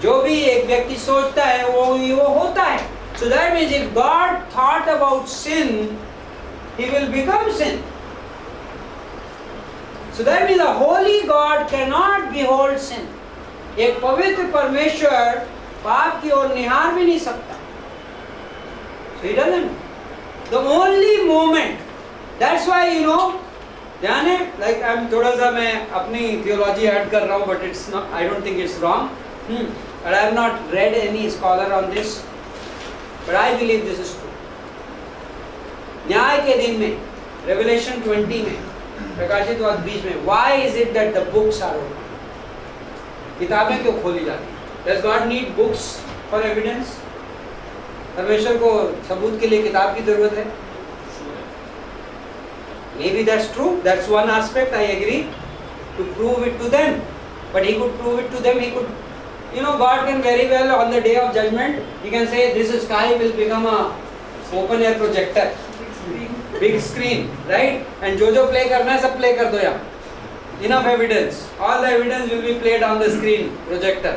जो भी एक व्यक्ति सोचता है वो होता है. So that means if God thought about sin, he will become sin. So that means a holy God cannot behold sin. एक पवित्र परमेश्वर पाप की ओर निहार भी नहीं सकता. So he doesn't. The only moment, that's why you know, ध्यान है, like I'm थोड़ा सा मैं अपनी theology ऐड कर रहा हूँ, but it's not, I don't think it's wrong. But I have not read any scholar on this, but I believe this is true. न्याय के दिन में, Revelation 20 में, प्रकाशित वाक्य 20 में, why is it that the books are open? किताबें क्यों खोली जाती हैं? Does God need books for evidence? परमेश्वर को सबूत के लिए किताब की जरूरत है? Maybe that's true. That's one aspect. I agree. To prove it to them, but he could prove it to them. He could, you know, God can very well on the day of judgment. He can say, "This sky will become a open air projector, big screen, right? And जो play करना है सब play कर दो यहाँ. Enough evidence. All the evidence will be played on the screen projector."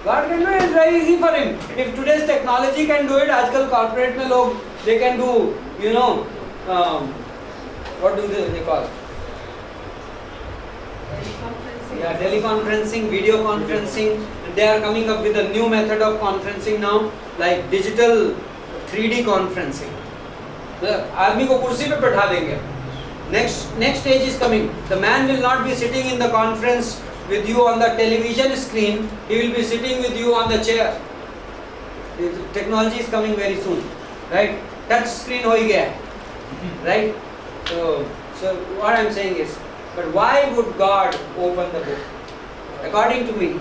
God can do it. It's very easy for him. If today's technology can do it, आजकल corporate में लोग they can do, you know, what do they call? Yeah, teleconferencing, video conferencing. They are coming up with a new method of conferencing now, like digital 3D conferencing. आदमी को कुर्सी पे बैठा देंगे, Next stage is coming. The man will not be sitting in the conference with you on the television screen. He will be sitting with you on the chair. The technology is coming very soon, right? Touch screen हो ही गया है, right? So what I'm saying is, but why would God open the book? According to me,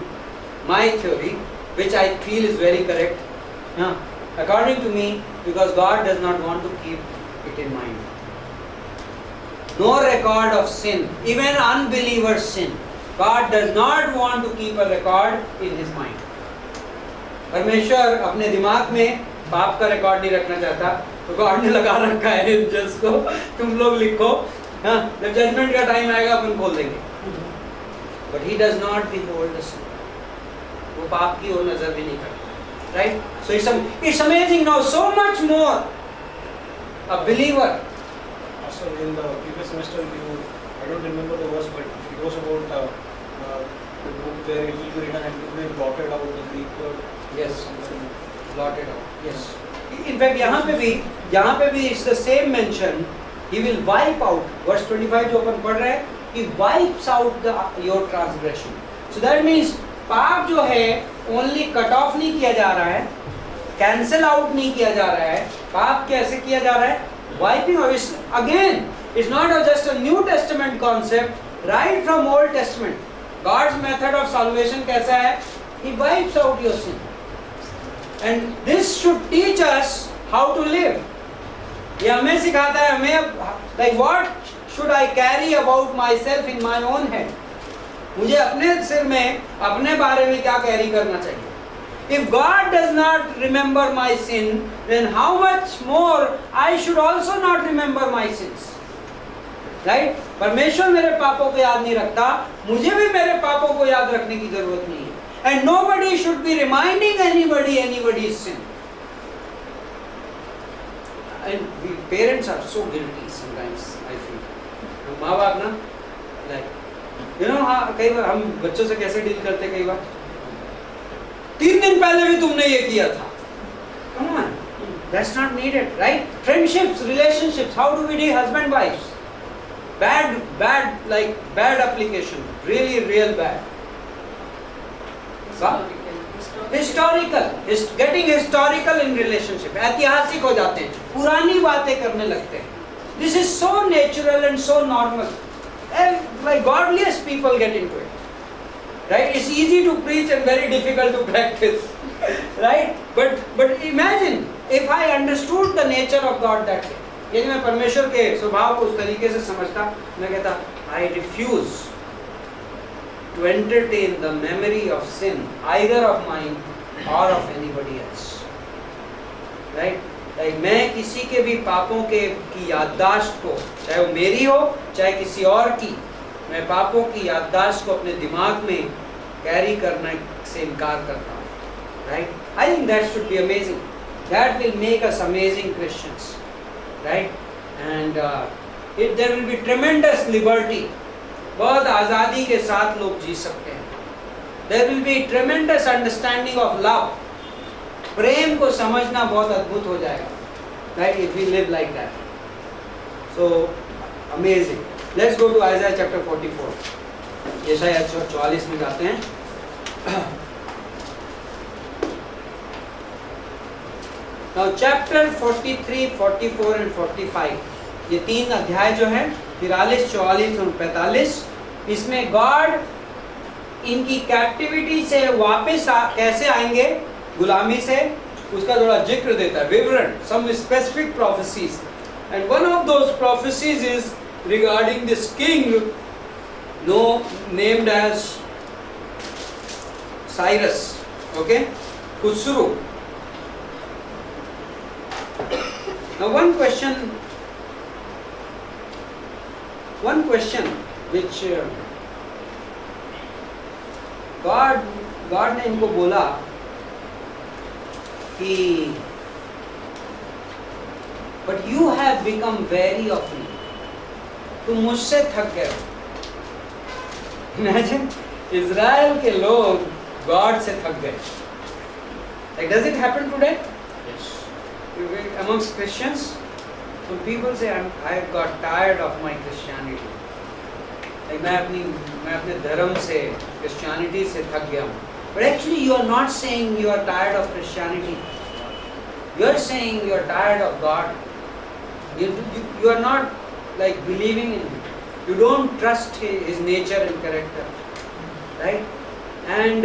my theory, which I feel is very correct, according to me, because God does not want to keep it in mind. No record of sin, even unbelievers sin. God does not want to keep a record in His mind. परमेश्वर अपने दिमाग में पाप का record नहीं रखना चाहता, तो गॉड ने लगा रखा है एंजल्स को, तुम लोग लिखो, जब जजमेंट का टाइम आएगा अपन खोल देंगे. But He does not behold the sin. वो पाप की ओर नजर भी नहीं करता, right? So it's amazing now, so much more. A believer. Also, in the previous semester, I don't remember the verse, but it was about the book where it will be written and it will be blotted out the Greek word. Yes, blotted out. Yes. In fact, यहाँ पे भी it's the same mention. He will wipe out. Verse 25 जो अपन पढ़ रहे हैं, He wipes out your transgression. So that means पाप जो है only cut off नहीं किया जा रहा है, cancel out नहीं किया जा रहा है. पाप कैसे किया जा रहा है? Wiping out. Again, it's not just a New Testament concept. Right from Old Testament, God's method of salvation कैसा है? He wipes out your sin. And this should teach us how to live. ये हमें सिखाता है, हमें like what should I carry about myself in my own head? मुझे अपने सिर में अपने बारे में क्या कैरी करना चाहिए? If God does not remember my sin, then how much more I should also not remember my sins. Right? परमेश्वर मेरे पापों को याद नहीं रखता, मुझे भी मेरे पापों को याद रखने की जरूरत नहीं है. And nobody should be reminding anybody's sin. And we parents are so guilty sometimes, I feel. माँ बाप ना, like, you know, कई बार हम बच्चों से कैसे डील करते हैं, कई बार 3 दिन पहले भी तुमने ये किया था. Come on, that's not needed, right? Friendships, relationships, how do we deal husband wives? Bad application, really real bad. Historical, getting historical in relationship, ऐतिहासिक हो जाते हैं, पुरानी बातें करने लगते हैं. This is so natural and so normal. And like godliest people get into it. Right? It's easy to preach and very difficult to practice. Right? But imagine if I understood the nature of God that way. यदि मैं परमेश्वर के स्वभाव को उस तरीके से समझता, मैं कहता, I refuse to entertain the memory of sin, either of mine or of anybody else. Right? Like मैं किसी के भी पापों की याददाश्त को, चाहे वो मेरी हो, चाहे किसी और की, मैं पापों की याददाश्त को अपने दिमाग में कैरी करने से इनकार करता हूँ. Right? I think that should be amazing. That will make us amazing Christians. Right? And there will be tremendous liberty. बहुत आज़ादी के साथ लोग जी सकते हैं. There will be tremendous understanding of love. प्रेम को समझना बहुत अद्भुत हो जाएगा. Right? If we live like that. So amazing. Let's go to Isaiah chapter 44. यशायाह 44 में जाते हैं. Now chapter 43, 44 and 45, ये 3 अध्याय जो हैं 43, 44 और 45, इसमें गॉड इनकी कैप्टिविटी से वापस कैसे आएंगे गुलामी से, उसका थोड़ा जिक्र देता है, विवरण, some specific prophecies. And one of those prophecies is regarding this king named as Cyrus, okay, Khusru. Now one question which God ने इनको बोला कि but you have become weary of me. तुम मुझसे थक गए. Imagine इज़राइल के लोग God से थक गए. Like, does it happen today? Yes. Amongst Christians, So people say I got tired of my Christianity. Like मैं अपने धर्म से Christianity से थक गया हूँ. But actually you are not saying you are tired of Christianity. You are saying you are tired of God. You are not like believing in Him. You don't trust His nature and character, right? And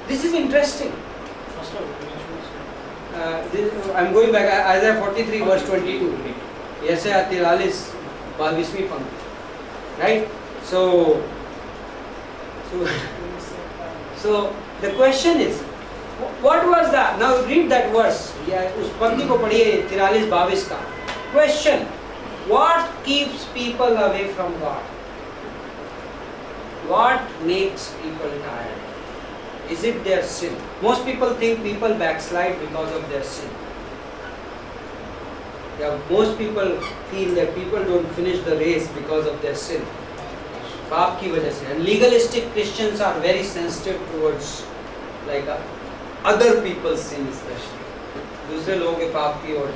this is interesting. First of all, I'm going back. Isaiah 43 verse 22. Yesaya 43 22वीं पंक्ति, right? So the question is, what was that? Now read that verse. या उस पंक्ति को पढ़िए 43-22 का. Question: what keeps people away from God? What makes people tired? Is it their sin? Most people think people backslide because of their sin. Yeah, most people feel that people don't finish the race because of their sin. पाप की वजह से. And legalistic Christians are very sensitive towards like other people's sin especially. दूसरे लोगों के पाप की ओर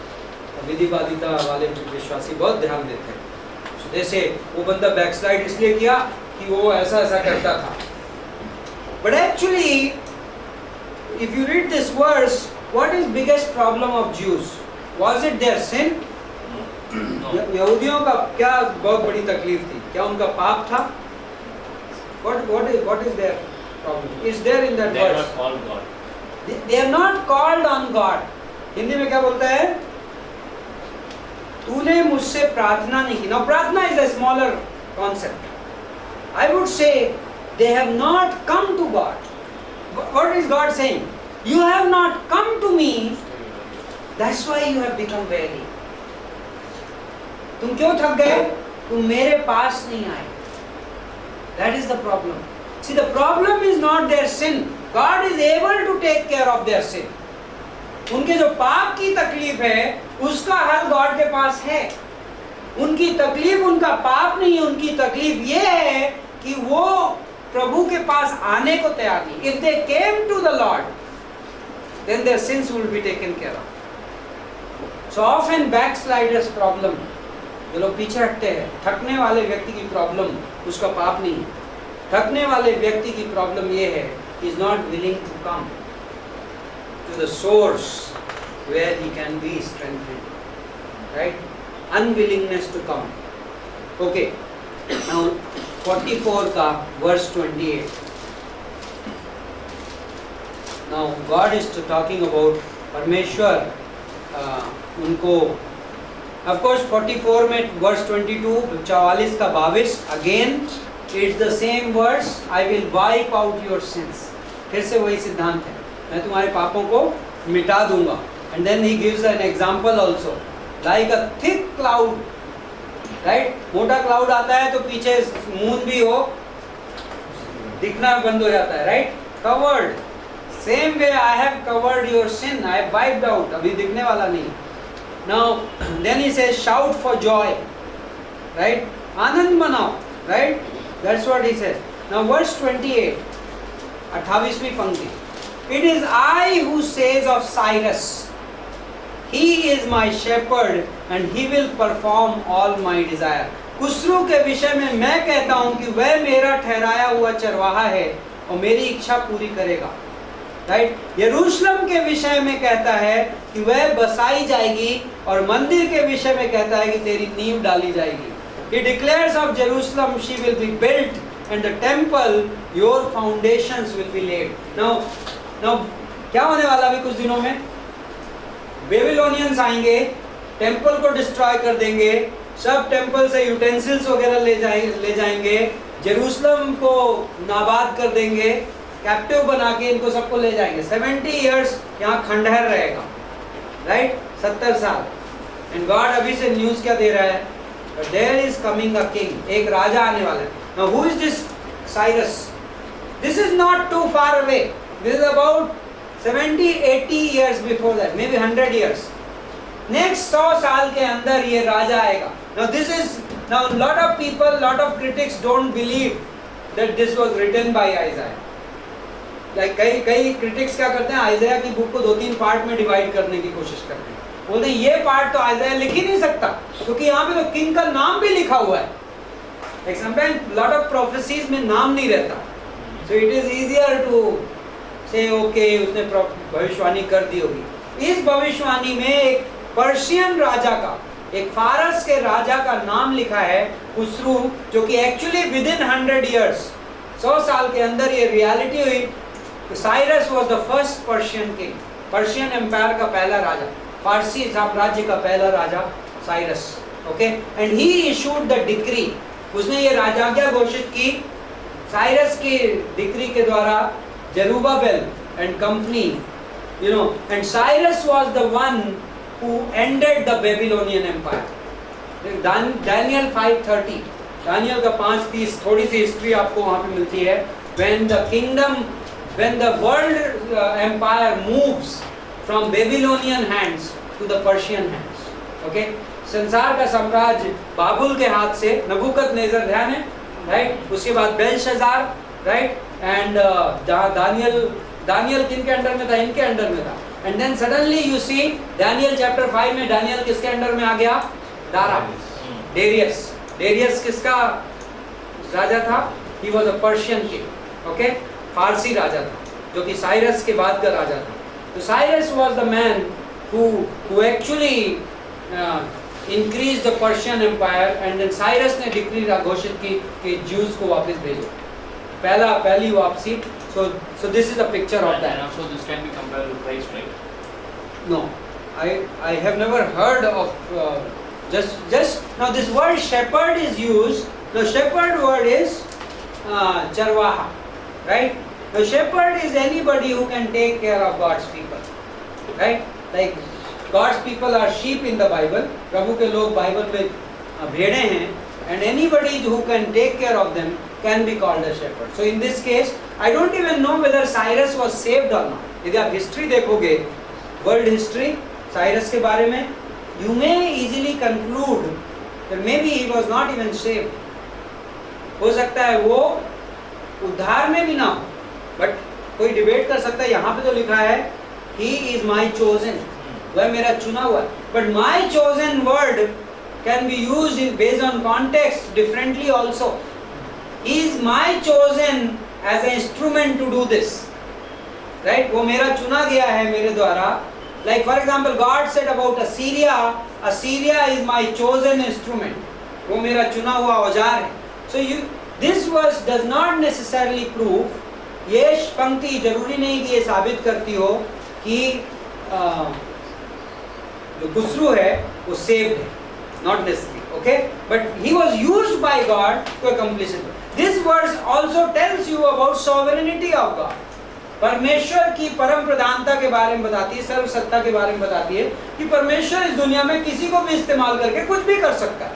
विधिवादिता वाले विश्वासी बहुत ध्यान देते हैं. जैसे वो बंदा बैकस्लाइड इसलिए किया कि वो ऐसा करता था. But actually, if you read this verse, what is biggest problem of Jews? Was it their sin? यहूदियों का क्या बहुत बड़ी तकलीफ थी? क्या उनका पाप था? What is their problem? Is there in that They are verse? not called God. They are not called on God. Hindi में क्या बोलता है? तूने मुझसे प्रार्थना नहीं की. Now प्रार्थना is a smaller concept. I would say they have not come to God. What is God saying? You have not come to me. That's why you have become weary. तुम क्यों थक गए? तुम मेरे पास नहीं आए. That is the problem. See, the problem is not their sin. God is able to take care of their sin. उनके जो पाप की तकलीफ है उसका हल गॉड के पास है. उनकी तकलीफ उनका पाप नहीं, उनकी तकलीफ ये है कि वो प्रभु के पास आने को तैयार नहीं. If they came to the Lord, then their sins will be taken care of. So often backsliders problem, जो लोग पीछे हटते हैं, थकने वाले व्यक्ति की प्रॉब्लम उसका पाप नहीं. थकने वाले व्यक्ति की प्रॉब्लम ये है, he is not willing to come to the source where he can be strengthened, right? Unwillingness to come. Okay, now 44 का verse 28. Now God is talking about परमेश्वर उनको, of course 44 में verse 22, 44 का 22, again it's the same verse, I will wipe out your sins. फिर से वही सिद्धांत है, मैं तुम्हारे पापों को मिटा दूंगा. And then he gives an example also, like a thick cloud, right? मोटा क्लाउड आता है तो पीछे मून भी हो, दिखना बंद हो जाता है, right? Covered. Same way I have covered your sin, I have wiped out. अभी दिखने वाला नहीं. Now then he says shout for joy, right? आनंद मनाओ, right? That's what he says. Now verse 28, 28वीं पंक्ति. It is I who says of Cyrus, he is my shepherd and he will perform all my desire. कुस्रू के विषय में मैं कहता हूँ कि वह मेरा ठहराया हुआ चरवाहा है और मेरी इच्छा पूरी करेगा. राइट? यरूशलेम के विषय में कहता है कि वह बसाई जाएगी और मंदिर के विषय में कहता है कि तेरी नींव डाली जाएगी. He declares of Jerusalem, she will be built, and the temple, your foundations will be laid. Now क्या होने वाला अभी कुछ दिनों में? बेबीलोनियंस आएंगे, टेम्पल को डिस्ट्रॉय कर देंगे, सब टेम्पल से यूटेंसिल्स वगैरह ले जाएंगे, जेरूसलम को नाबाद कर देंगे, कैप्टिव बना के इनको सबको ले जाएंगे. 70 इयर्स यहाँ खंडहर रहेगा, राइट? 70 साल. एंड गॉड अभी से न्यूज़ क्या दे रहा है? There is coming a king, एक राजा आने वाला है. Now who is this Cyrus? This is not too far away. This is about 70-80 years before that, maybe 100 years. Next 100 साल के अंदर ये राजा आएगा. Now lot of people, lot of critics don't believe that this was written by Isaiah. Like कई critics क्या करते हैं, आइज़ाया की बुक को 2-3 पार्ट में डिवाइड करने की कोशिश करते हैं. बोलते हैं ये पार्ट तो आइज़ाया लिख ही नहीं सकता, क्योंकि यहाँ पे तो किंग का नाम भी लिखा हुआ है। Like sometimes lot of prophecies में नाम नहीं रहता, so it is easier to say okay उसने भविष्यवाणी कर दी होगी। इस भविष्यवाणी में एक पर्शियन राजा का, एक फारस के राजा का नाम लिखा है खुसरू, जो कि एक्चुअली विद इन 100 years, 100 साल के अंदर ये रियलिटी हुई। Cyrus was the first Persian king, Persian empire का पहला राजा, फारसी साम्राज्य का पहला राजा Cyrus. Okay, and he issued the decree, उसने ये राजाज्ञा घोषित की साइरस की डिक्री के द्वारा, Zerubbabel and company, you know, and Cyrus was the one who ended the Babylonian empire. दानियल 5:30, दानियल का 5:30, थोड़ी सी हिस्ट्री आपको वहां पे मिलती है। when the world empire moves from Babylonian hands to the Persian hands, okay, संसार का साम्राज्य बाबुल के हाथ से, नबूकदनेस्सर ध्यान है, राइट, उसके बाद बेलशज़ार, राइट, एंड दानियल किन के अंडर में था? इनके अंडर में था। And then suddenly you see Daniel chapter 5 में दानियल किसके अंडर में आ गया? डेरियस किसका राजा था? He was a Persian king, okay, फारसी राजा था, जो कि साइरस के बाद का राजा था। तो Cyrus was the man who actually increased the Persian empire, and then Cyrus ने डिक्री घोषित की कि ज्यूज को वापस भेजो, पहली वापसी। So this is a picture of that. And also this can be compared with Christ, right? No, I have never heard of just now this word shepherd is used. The shepherd word is charwaha, right? The shepherd is anybody who can take care of God's people, right? Like God's people are sheep in the Bible. प्रभु के लोग Bible में भेड़े हैं, and anybody who can take care of them can be called a shepherd. So in this case, I don't even know whether Cyrus was saved or not. यदि आप history देखोगे, world history Cyrus के बारे में, you may easily conclude that maybe he was not even saved. हो सकता है वो उद्धार में भी ना हो, बट कोई डिबेट कर सकता है। यहाँ पे तो लिखा है he is my chosen, वह मेरा चुना हुआ। But my chosen word can be used based on context differently also. He is my chosen as an instrument to do this, right? वो मेरा चुना गया है मेरे द्वारा। Like for example, God said about Assyria is my chosen instrument. वो मेरा चुना हुआ औजार है। So this verse does not necessarily prove, ये पंक्ति जरूरी नहीं कि ये साबित करती हो कि जो खुसरू है वो सेव्ड है, not necessarily, okay? But he was used by God to accomplish it. This verse also tells you about sovereignty of God. परमेश्वर की परम प्रधानता के बारे में बताती है, सर्वसत्ता के बारे में बताती है कि परमेश्वर इस दुनिया में किसी को भी इस्तेमाल करके कुछ भी कर सकता है,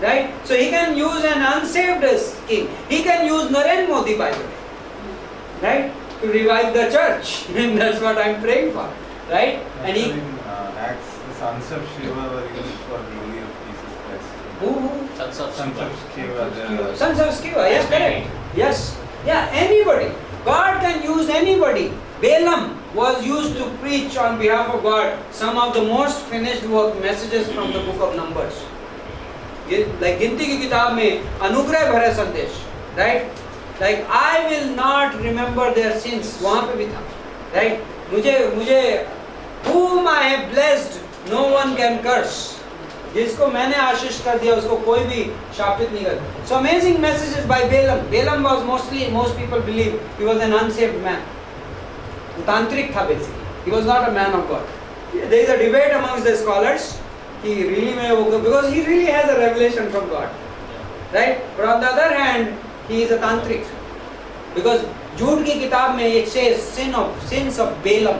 right? So he can use an unsaved king. He can use Narendra Modi, by the way, right, to revive the church. And that's what I'm praying for, right? And he Acts, the sons of Shiva were used for glory of Jesus Christ. who Sons of Sons of Shiva, the Sons of Sceva, yes, correct. Yes, yeah, anybody. God can use anybody. Balaam was used to preach on behalf of God some of the most finished work messages from the book of Numbers. Like गिनती की किताब में अनुग्रह भरे संदेश, right? Like I will not remember their sins, वहाँ पे भी था, right? मुझे whom I have blessed, no one can curse. जिसको मैंने आशीष कर दिया उसको कोई भी शापित नहीं कर। So amazing messages by Balaam. Balaam was most people believe he was an unsaved man. वो तांत्रिक था basically. He was not a man of God. There is a debate amongst the scholars कि really में वो, because he really has a revelation from God, right? But on the other hand, he is a tantric, because झूठ की किताब में it says sins of Balaam.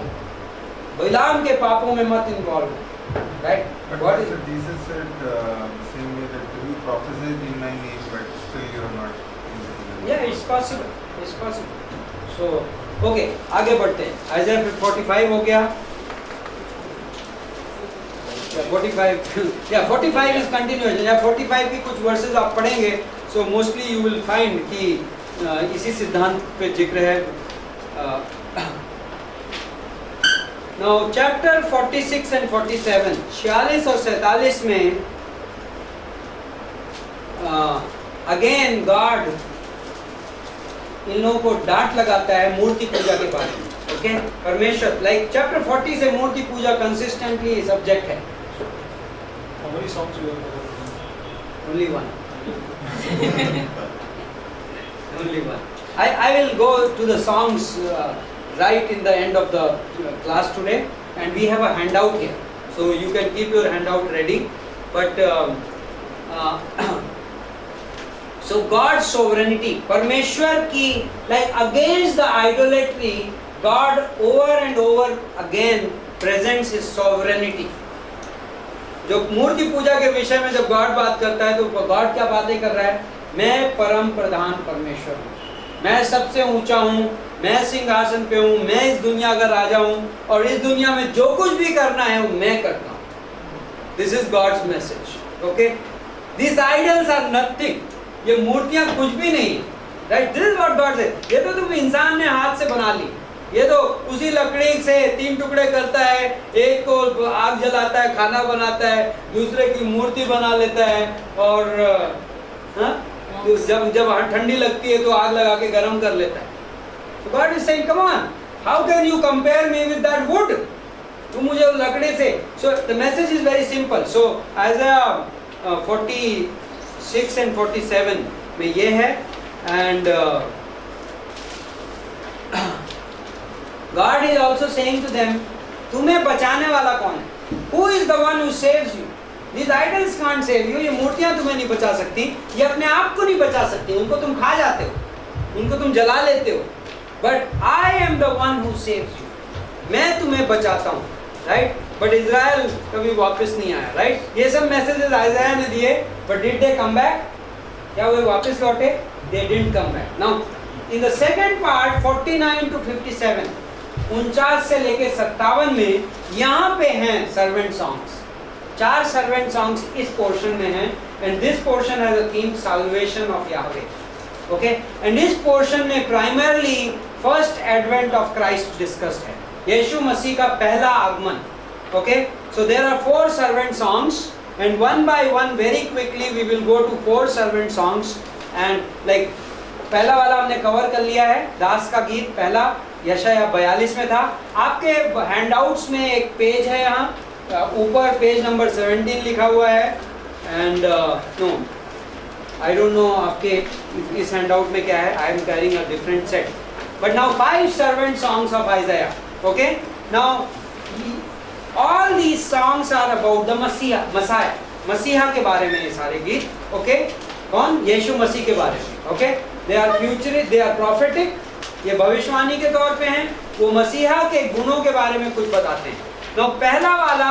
बिलाम के पापों में मत involve, right? But What is Jesus said same way that you prophesied in my name, but still you are not. Yeah, it's possible. It's possible. So, okay, आगे बढ़ते हैं। Isaiah 45 हो गया। Yeah, 45. Yeah, 45 is continuation. Yeah, 45 की कुछ verses आप पढ़ेंगे, so mostly you will find कि इसी सिद्धांत पे जिक्र है। Now chapter 46 and 47, 46 और 47 में अगेन गॉड इन लोगों को डांट लगाता है मूर्ति पूजा के बारे में. ओके, परमेश्वर लाइक चैप्टर 40 से मूर्ति पूजा कंसिस्टेंटली सब्जेक्ट है. How many songs you have? Only one. Only one. I will go to the songs right in the end of the class today, and we have a handout here, so you can keep your handout ready. But so God's sovereignty, परमेश्वर की like against the idolatry, God over and over again presents His sovereignty. जो मूर्ति पूजा के विषय में जब God बात करता है तो गॉड क्या बातें कर रहा है? मैं परम प्रधान परमेश्वर हूँ, मैं सबसे ऊंचा हूँ, मैं सिंहासन पे हूँ, मैं इस दुनिया का राजा हूँ और इस दुनिया में जो कुछ भी करना है वो मैं करता हूँ. This is God's message. Okay, this idols are nothing. ये मूर्तियां कुछ भी नहीं है. Right, this is what God said. ये तो तुम इंसान ने हाथ से बना ली, ये तो उसी लकड़ी से 3 टुकड़े करता है, एक को आग जलाता है, खाना बनाता है, दूसरे की मूर्ति बना लेता है और जब ठंडी लगती है तो आग लगा के गर्म कर लेता है. So God is saying, come on, how can you compare me with that wood? तुम मुझे लकड़ी से. So the message is very simple. So Isaiah 46 and 47 में ये है, and God is also saying to them, तुम्हें बचाने वाला कौन है? Who is the one who saves you? These idols can't save you. ये मूर्तियां तुम्हें नहीं बचा सकती, ये अपने आप को नहीं बचा सकती. उनको तुम खा जाते हो, उनको तुम जला लेते हो. But I am the one who saves you. मैं तुम्हें बचाता हूँ. Right? But Israel कभी वापस नहीं आया. Right? ये सब मैसेजेस आइज़ाया ने दिए, but did they come back? क्या वे वापस लौटे? They didn't come back. Now, in the second part, 49 to 57, 49 से लेके 57 में यहाँ पे हैं सर्वेंट सॉन्ग्स. 4 सर्वेंट सॉन्ग्स इस पोर्शन में हैं, and this portion has a theme salvation of Yahweh. Okay, and this portion में primarily first advent of Christ discussed है, यीशु मसीह का पहला आगमन. Okay, so there are 4 servant songs, and one by one very quickly we will go to 4 servant songs, and like पहला वाला हमने cover कर लिया है, दास का गीत पहला यशाया 42 में था. आपके हैंडआउट्स में एक पेज है, यहाँ ऊपर पेज नंबर 17 लिखा हुआ है, and no I don't know आपके इस हैंडआउट में क्या है. I am carrying a different set. But now 5 servant songs of Isaiah. Okay, now all these songs are about the मसीहा, मसीहा के बारे में ये सारे गीत. ओके, कौन? यीशु मसीह के बारे में. Okay, they are futurist, they are prophetic, ये भविष्यवाणी के तौर पे हैं. वो मसीहा के गुणों के बारे में कुछ बताते हैं. Now, पहला वाला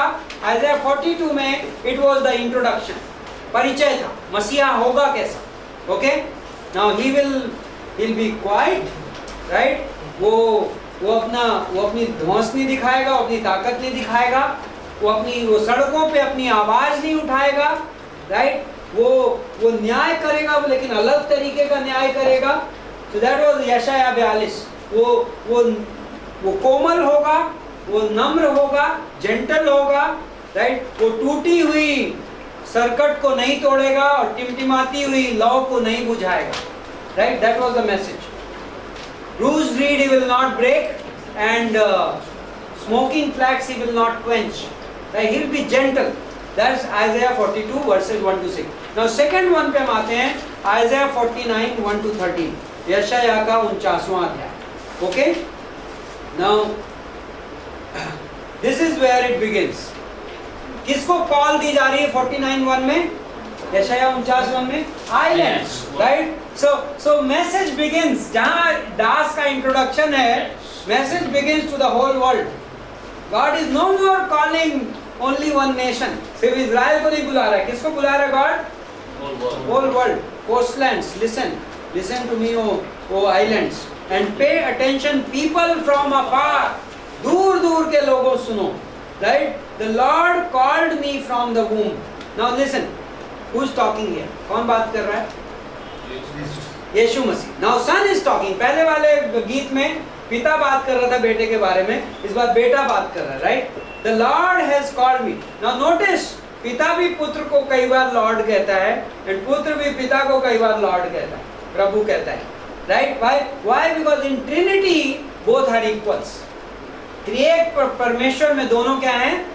आइज़ाया 42 में इट वाज द इंट्रोडक्शन, परिचय था, मसीहा होगा कैसा. Okay, now he will be quite. Right, वो अपनी धौंस नहीं दिखाएगा, अपनी ताकत नहीं दिखाएगा, वो सड़कों पे अपनी आवाज नहीं उठाएगा. राइट, वो न्याय करेगा, लेकिन अलग तरीके का न्याय करेगा. सो दैट वाज यशाया 42. वो कोमल होगा, वो नम्र होगा, जेंटल होगा. राइट, वो टूटी हुई सर्कट को नहीं तोड़ेगा और टिमटिमाती हुई लौ को नहीं बुझाएगा. Right, that was the message. Bruised reed he will not break, and smoking flax he will not quench. Right, he will be gentle. That's Isaiah 42 verses 1 to 6. Now second one पे हम आते हैं, Isaiah 49 1 to 13. यशाया का 49वां अध्याय. Okay, now this is where it begins. किसको call दी जा रही है 49:1 में, यशाया 49:1 में? Islands, right? So message begins. जहाँ दास का इंट्रोडक्शन है, message begins to the whole world. God is no more calling only one nation. सिर्फ इज़राइल को नहीं बुला रहा है, किसको बुला रहा है God? Whole world. Coastlands, listen to me, O islands, and pay attention, people from afar. दूर दूर के लोगों सुनो. Right? The Lord called me from the womb. Now listen. Who's talking here? कौन बात कर रहा है? यीशु मसीह. Now Son is talking. पहले वाले गीत में पिता बात कर रहा था बेटे के बारे में, इस बार बेटा बात कर रहा है, right? The Lord has called me. Now notice, पिता भी पुत्र को कई बार लॉर्ड कहता है एंड पुत्र भी पिता को कई बार लॉर्ड कहता है, प्रभु कहता है, right? Why? Because in Trinity both are equals. त्रिएक परमेश्वर में दोनों क्या हैं?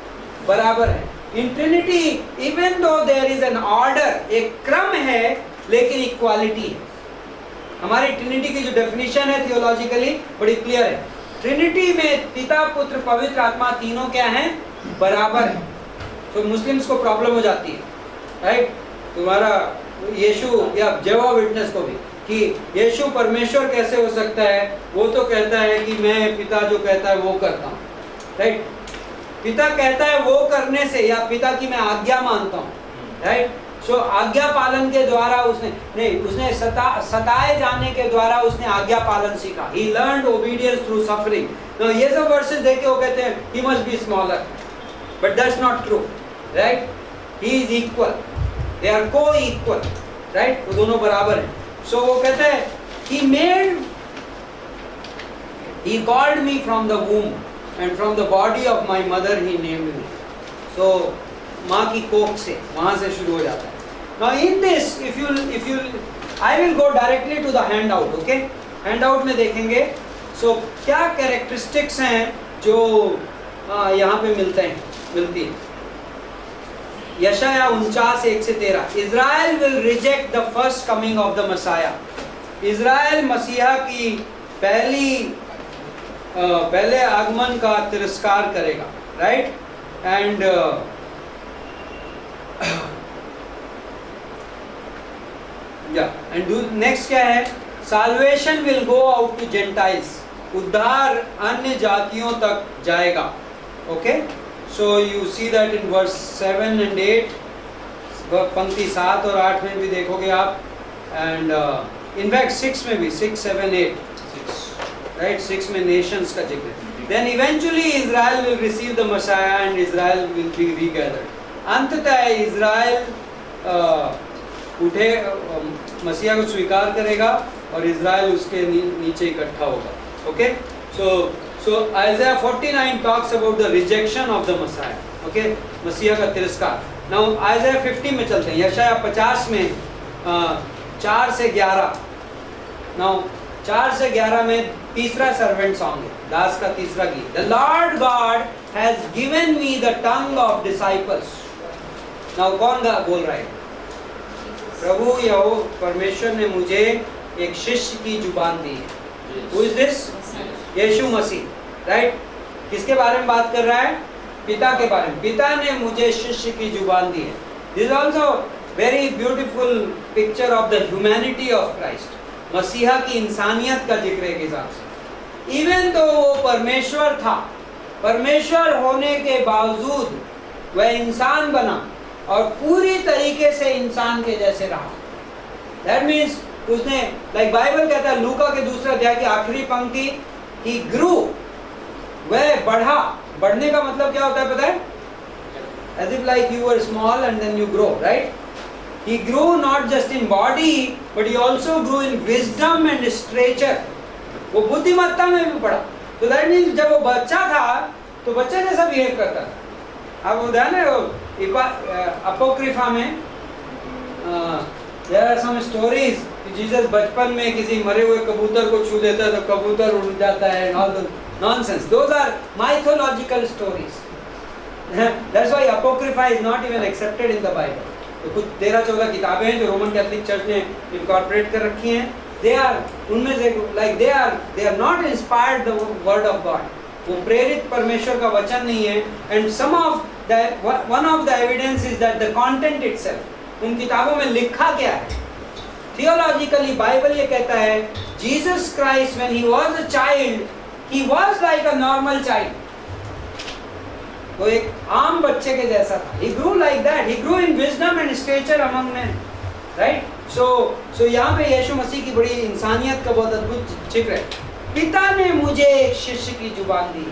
बराबर है। In Trinity even though there is an order, एक क्रम है, लेकिन इक्वालिटी है। हमारी ट्रिनिटी की जो डेफिनेशन है थियोलॉजिकली बड़ी क्लियर है। ट्रिनिटी में पिता, पुत्र, पवित्र आत्मा तीनों क्या हैं? बराबर है। तो मुस्लिम्स को प्रॉब्लम हो जाती है, राइट? तुम्हारा यीशु या जेहोवा विटनेस को भी कि यीशु परमेश्वर कैसे हो सकता है? वो तो कहता है कि मैं पिता जो कहता है वो करता हूँ, राइट? पिता कहता है वो करने से, या पिता की मैं आज्ञा मानता हूँ, राइट? सो आज्ञा पालन के द्वारा उसने सताए जाने के द्वारा उसने आज्ञा पालन सीखा। He learned obedience through suffering. Now ये सब वर्सेस देख के वो कहते हैं he must be smaller, but that's not true, right? He is equal. They are co-equal, right? वो दोनों बराबर हैं। So वो कहते हैं he called me from the womb and from the body of my mother he named me. So माँ की कोख से, वहाँ से शुरू हो जाता है। Now in this, if you, I will go directly to the handout, okay? Handout में देखेंगे, so क्या characteristics हैं जो यहाँ पे मिलती हैं। यशाया 49:1-13, Israel will reject the first coming of the Messiah. Israel मसीहा की पहले आगमन का तिरस्कार करेगा, राइट? एंड नेक्स्ट क्या है? Salvation will go out to gentiles, उद्धार अन्य जातियों तक जाएगा, okay? So you see that in verse 7 and 8, पंक्ति 7 और 8 में भी देखोगे आप, एंड इनफैक्ट 6 में भी, 6, 7, 8, राइट? 6 में नेशंस का जिक्र। Then eventually Israel will receive the Messiah and Israel will be regathered. अंततः इज़राइल उठे, मसीहा को स्वीकार करेगा और इज़राइल उसके नीचे इकट्ठा होगा, okay? So Isaiah 49 talks about the rejection of the Messiah, okay? मसीहा का तिरस्कार। नाउ आइज़ाया 50 में चलते हैं, यशाया 50 में 4 से 11। नाउ 4 से 11 में तीसरा सर्वेंट सॉन्ग है, दास का तीसरा गीत। The Lord God has given me the tongue of disciples. Now कौन बोल रहा है? प्रभु यहो परमेश्वर ने मुझे एक शिष्य की जुबान दी है। Who is this? यीशु मसीह, राइट? किसके बारे में बात कर रहा है? पिता के बारे में। पिता ने मुझे शिष्य की जुबान दी है। This is also very beautiful picture of the humanity of Christ. मसीहा की इंसानियत का जिक्र है हिसाब से। इवन तो वो परमेश्वर था, परमेश्वर होने के बावजूद वह इंसान बना और पूरी तरीके से इंसान के जैसे रहा। That means उसने, लाइक बाइबल कहता है लूका के 2 अध्याय की आखिरी पंक्ति, he grew, वह बढ़ा। बढ़ने का मतलब क्या होता है पता है? As if like you were small and then you grow, right? He grew not just in body, but he also grew in wisdom and stature. वो बुद्धिमत्ता में भी बढ़ा। तो that means जब वो बच्चा था तो बच्चे जैसा बिहेव करता था। अब ध्यान है अपोक्रिफा में there are some stories कि जीसस बचपन में किसी मरे हुए कबूतर को छू देता है तो कबूतर उड़ जाता है, and all the nonsense. Those are mythological stories. That's why apocrypha is not even accepted in the Bible. तो कुछ 13-14 किताबें हैं जो रोमन कैथोलिक चर्च ने इनकॉर्पोरेट कर रखी हैं। They are उनमें से like they are not inspired the word of God. वो प्रेरित परमेश्वर का वचन नहीं है। And one of the evidence is that the content itself, उन किताबों में लिखा क्या है? Theologically बाइबल ये कहता है Jesus Christ when he was a child, he was like a normal child. वो एक आम बच्चे के जैसा था। He grew like that. He grew in wisdom and stature among men. Right? So यहाँ पे यीशु मसीह की बड़ी इंसानियत का बहुत अद्भुत जिक्र है। पिता ने मुझे एक शिष्य की जुबान दी।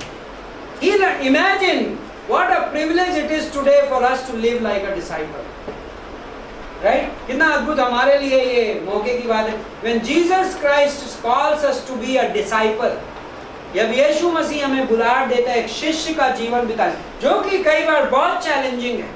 Imagine what a privilege it is today for us to live like a disciple. Right? कितना अद्भुत हमारे लिए ये मौके की बात है। When Jesus Christ calls us to be a disciple, जब यीशु मसीह हमें बुलाहट देता है एक शिष्य का जीवन बिताने, जो कि कई बार बहुत चैलेंजिंग है।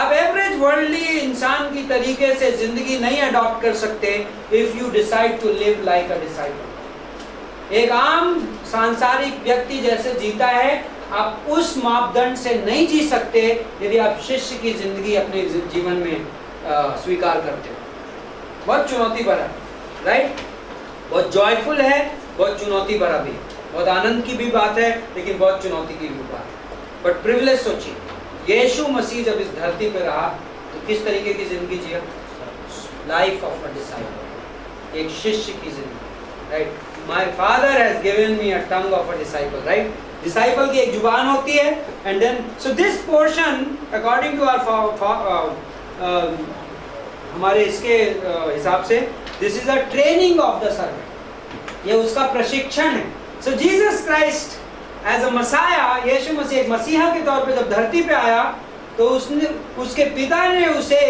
आप एवरेज वर्ल्डली इंसान की तरीके से जिंदगी नहीं अडॉप्ट कर सकते if you decide to live like a disciple. एक आम सांसारिक व्यक्ति जैसे जीता है, आप उस मापदंड से नहीं जी सकते यदि आप शिष्य की जिंदगी अपने जीवन में स्वीकार करते हो। बहुत चुनौती भरा, राइट? बहुत जॉयफुल है, बहुत चुनौती भरा भी, बहुत आनंद की भी बात है, लेकिन बहुत चुनौती की भी बात है। बट प्रिविलेज सोचिए, यीशु मसीह जब इस धरती पर रहा तो किस तरीके की जिंदगी जिया? लाइफ ऑफ अ डिसाइपल, एक शिष्य की जिंदगी, right? My father has given me a tongue of a disciple, right? Disciple की एक जुबान होती है, and then so this portion according to our हमारे इसके हिसाब से this is a training of the servant, ये उसका प्रशिक्षण है। So Jesus Christ as a Messiah, यीशु मसीह एक मसीहा के तौर पे जब धरती पे आया तो उसने, उसके पिता ने उसे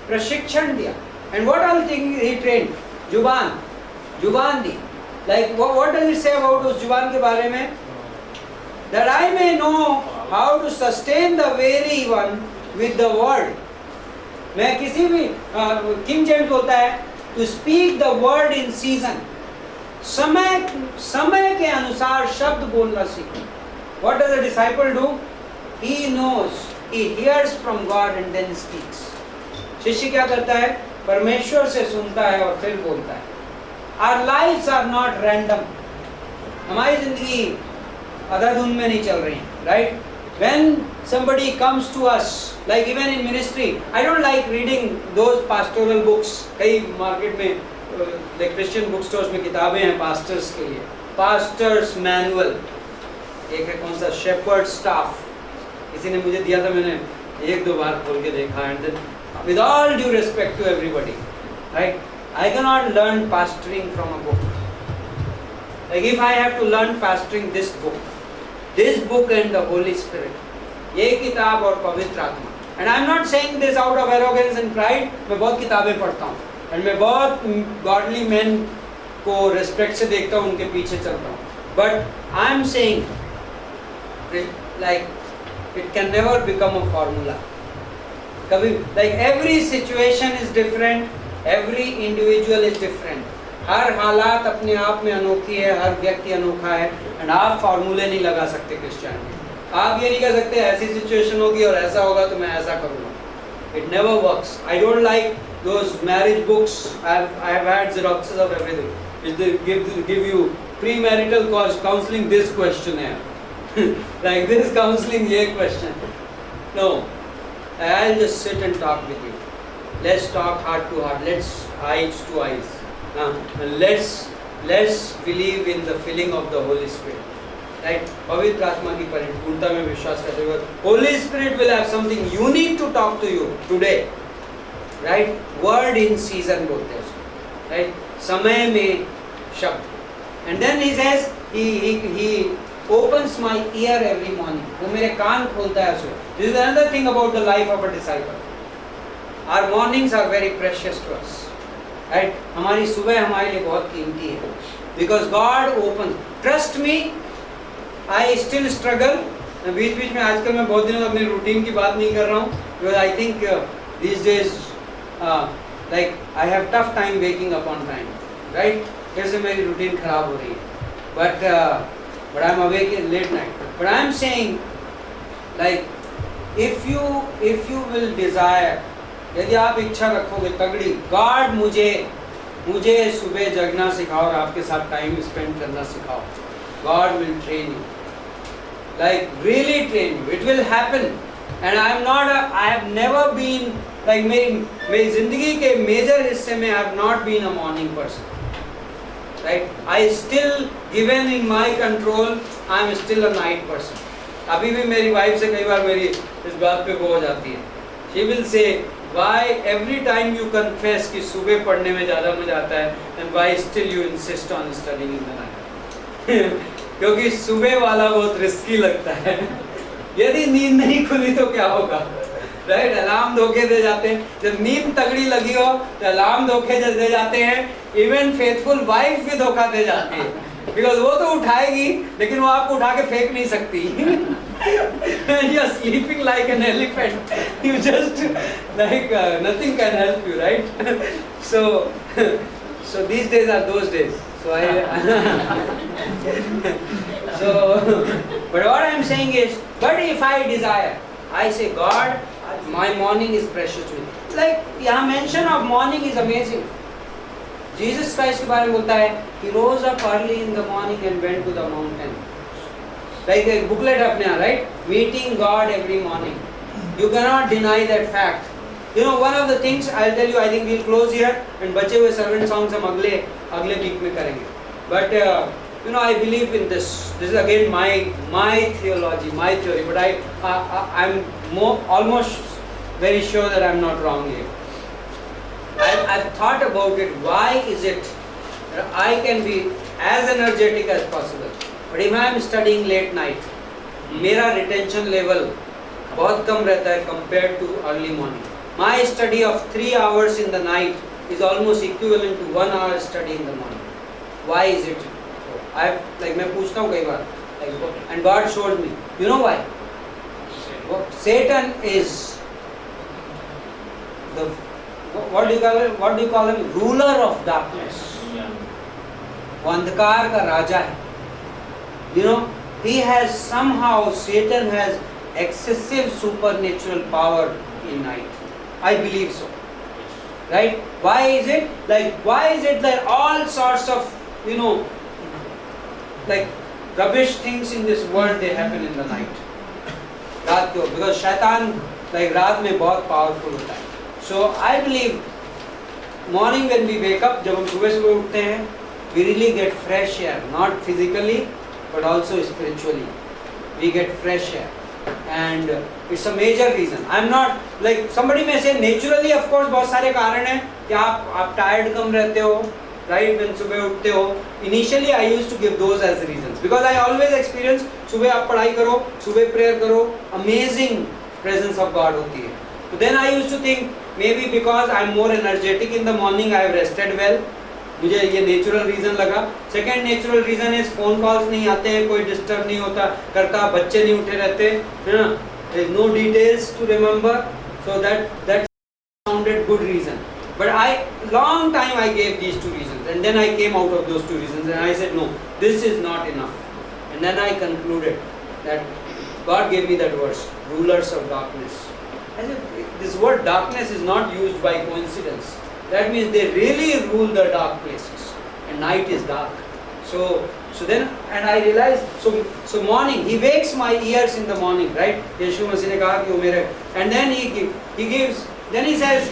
प्रशिक्षण दिया। And what all thing he trained? जुबान दी। Like what does it say about उस जुबान के बारे में? That I may know how to sustain the weary one with the word. मैं किसी भी किंग जेम्स बोलता है to speak the word in season. समय के अनुसार शब्द बोलना सीखो। What does a disciple do? He knows, he hears from God and then speaks. शिष्य क्या करता है? परमेश्वर से सुनता है और फिर बोलता है। Our lives are not random. हमारी जिंदगी अधाधुन में नहीं चल रही है, right? When somebody comes to us, like even in ministry, I don't like reading those pastoral books. कई मार्केट में like Christian book stores में किताबें हैं pastors के लिए, pastors manual, एक है कौन सा shepherd staff, किसी ने मुझे दिया था, मैंने एक दो बार खोल के देखा, and then with all due respect to everybody, right? I cannot learn pastoring from a book. Like if I have to learn pastoring this book and the Holy Spirit, ये किताब और पवित्र आत्मा, and I am not saying this out of arrogance and pride, मैं बहुत किताबें पढ़ता हूँ, and मैं बहुत godly men को respect से देखता हूँ, उनके पीछे चलता हूँ, but I am saying like it can never become a formula. कभी like every situation is different, every individual is different. हर हालात अपने आप में अनोखी है, हर व्यक्ति अनोखा है, एंड आप फार्मूले नहीं लगा सकते क्रिश्चियनिटी। आप ये नहीं कह सकते ऐसी सिचुएशन होगी और ऐसा होगा तो मैं ऐसा करूँगा। It never works. I don't like those marriage books. I have had xeroxes of everything. They give you premarital counseling this questionnaire, like this counseling ये question. No, I'll just sit and talk with you. Let's talk heart to heart. Let's eyes to eyes. Let's believe in the filling of the Holy Spirit, right? पवित्र आत्मा की परिपूर्णता में विश्वास करते हुए Holy Spirit will have something unique to talk to you today, right? Word in season बोलते हैं उसको, right? समय में शब्द, and then he says he opens my ear every morning. वो मेरे कान खोलता है उसको. This is another thing about the life of a disciple. Our mornings are very precious to us. Right? हमारी सुबह हमारे लिए बहुत कीमती है, because God opens. Trust me, I still struggle. बीच में आजकल मैं बहुत दिनों अपने रूटीन की बात नहीं कर रहा हूँ, because I think these days like I have tough time waking up on time, right? फिर से मेरी रूटीन खराब हो रही है, but I'm awake in late night. But I'm saying like if you will desire, यदि आप इच्छा रखोगे तगड़ी, गॉड मुझे सुबह जगना सिखाओ और आपके साथ टाइम स्पेंड करना सिखाओ, God will train you, like really train you. It will happen. And I have never been like मेरी जिंदगी के मेजर हिस्से में I have not been a morning person, right? I still, given in my control, I am still a night person. अभी भी मेरी wife से कई बार मेरी इस बात पे वो हो जाती है, she will say why every time you confess कि सुबह पढ़ने में ज़्यादा मजा आता है, and why still you insist on studying in the night? क्योंकि सुबह वाला बहुत रिस्की लगता है। यदि नींद नहीं खुली तो क्या होगा, राइट? अलार्म धोखे दे जाते हैं। जब नींद तगड़ी लगी हो तो अलार्म धोखे दे जाते हैं, इवन फेथफुल वाइफ भी धोखा दे जाती है, बिकॉज वो तो उठाएगी लेकिन वो आपको उठा के फेंक नहीं सकती. You are sleeping like an elephant. You just like nothing can help you, right? So these days are those days. So but what I am saying is, but if I desire, I say, God, my morning is precious to me. Like यहाँ mention of morning is amazing. Jesus Christ के बारे में बोलता है, he rose up early in the morning and went to the mountain. Like a booklet अपने यहाँ, right? Meeting God every morning. You cannot deny that fact. You know, one of the things I'll tell you, I think we'll close here and बचे हुए servant songs हम अगले week में करेंगे. But you know, I believe in this. This is again my theology, my theory. But I'm almost very sure that I'm not wrong here. I've thought about it. Why is it that I can be as energetic as possible, but if I'm studying late night, मेरा retention level बहुत कम रहता है compared to early morning. My study of 3 hours in the night is almost equivalent to 1 hour study in the morning. Why is it? मैं पूछता हूँ कई बार, and God showed me. You know why? Satan is the what do you call him? Ruler of darkness. वो अंधकार का राजा है. You know, he has somehow, Satan has excessive supernatural power in night. I believe so. Right? Why is it? Why is it that all sorts of, you know, like rubbish things in this world, they happen in the night? रात को, because शैतान रात में बहुत powerful होता है. So I believe morning when we wake up, जब हम सुबह उठते हैं, we really get fresh air, not physically but also spiritually. We get fresh air, and it's a major reason. I'm not like somebody may say naturally, of course बहुत सारे कारण हैं कि आप tired कम रहते हो, right? When सुबह उठते हो, initially I used to give those as reasons because I always experience सुबह आप पढ़ाई करो, सुबह prayer करो, amazing presence of God होती है. So then I used to think maybe because I'm more energetic in the morning, I have rested well. मुझे ये नेचुरल रीजन लगा. Second natural reason is phone calls नहीं आते हैं, कोई डिस्टर्ब नहीं होता करता, बच्चे नहीं उठे रहते, है ना, there is no details to remember. So that sounded good reason, but I long time I gave these two reasons and then I came out of those two reasons and I said no, this is not enough. And then I concluded that God gave me that verse, rulers of darkness. This word darkness is not used by coincidence. That means they really rule the dark places, and night is dark. So then, and I realized, so morning, he wakes my ears in the morning, right? यीशु मसीह ने कहा कि वो मेरे, and then he gives, then he says,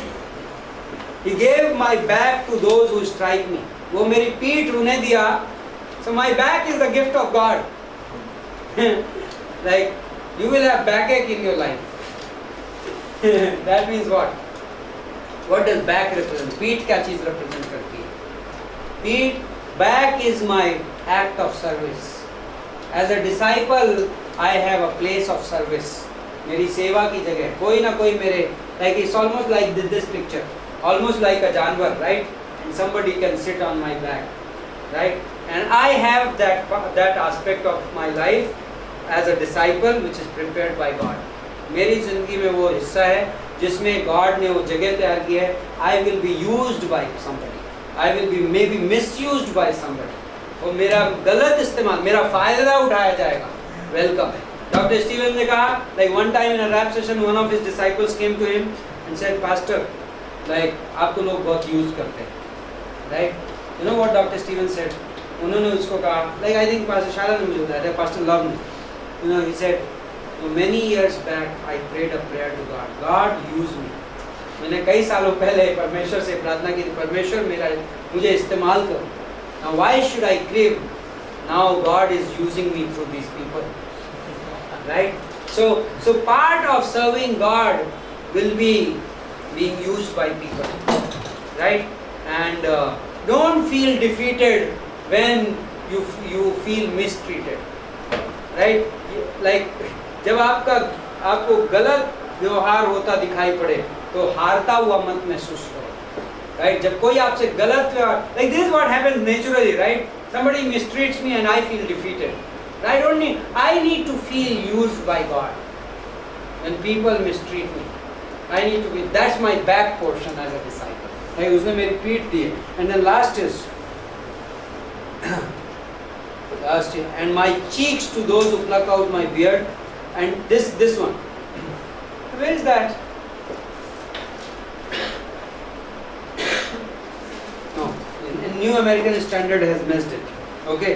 he gave my back to those who strike me. वो मेरी पीठ उन्हें दिया. So my back is the gift of God. Like you will have backache in your life. That means what? What does back represent? पीठ क्या चीज represent करती है? पीठ, back is my act of service. As a disciple, I have a place of service. मेरी सेवा की जगह कोई ना कोई मेरे, like it's almost like this picture, almost like a जानवर, right? And somebody can sit on my back, right? And I have that aspect of my life as a disciple which is prepared by God. मेरी जिंदगी में वो हिस्सा है जिसमें God ने वो जगह तैयार की है. I will be used by somebody, I will be may be misused by somebody. वो मेरा गलत इस्तेमाल, मेरा फायदा उठाया जाएगा. वेलकम. डॉक्टर स्टीवन ने कहा, like one time in a rap session one of his disciples came to him and said, pastor, like आपको लोग बहुत यूज करते हैं, right? You know what doctor Steven said? उन्होंने उसको कहा, लाइक आई थिंक पास्टर शाला ने मुझे बताया, pastor love me, you know, he said, So many years back, I prayed a prayer to God. God use me. मैंने कई सालों पहले परमेश्वर से प्रार्थना की, परमेश्वर मुझे इस्तेमाल करो. Now why should I crave? Now God is using me through these people, right? So part of serving God will be being used by people, right? And don't feel defeated when you feel mistreated, right? Like जब आपको गलत व्यवहार होता दिखाई पड़े तो हारता हुआ मत महसूस करो, राइट? जब कोई आपसे गलत व्यवहार, like this what happens naturally, right? Somebody mistreats me and I feel defeated. I need to feel used by God. When people mistreat me, I need to be, that's my back portion as a disciple. Like उसने मेरी पीठ दी है. And then last is and my cheeks to those who pluck out my beard. And this one. Where is that? No, in New American Standard has missed it. Okay,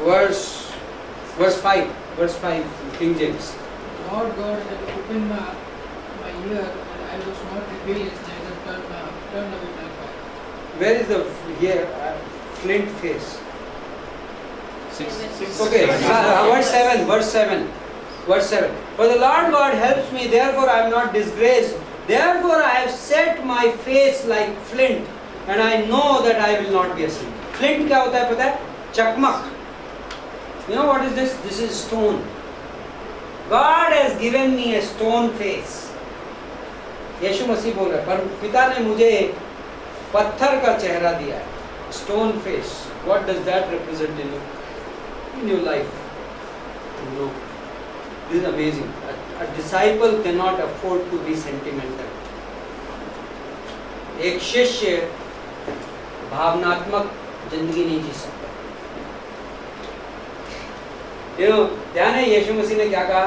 verse 5, King James. Lord God had opened my ear, and I was not rebellious, neither turned away my back. Where is the here flint face? 6. Okay, verse 7. For the Lord God helps me, therefore I am not disgraced. Therefore I have set my face like flint, and I know that I will not be ashamed. Flint क्या होता है पता है? चकमक. You know what is this? This is stone. God has given me a stone face. यीशु मसीह बोल रहा है, पर पिता ने मुझे पत्थर का चेहरा दिया है. Stone face. What does that represent in your life? No. This is amazing. A disciple cannot afford to be sentimental. एक शिष्य भावनात्मक जिंदगी नहीं जी सकता. ध्यान है यीशु मसीह ने क्या कहा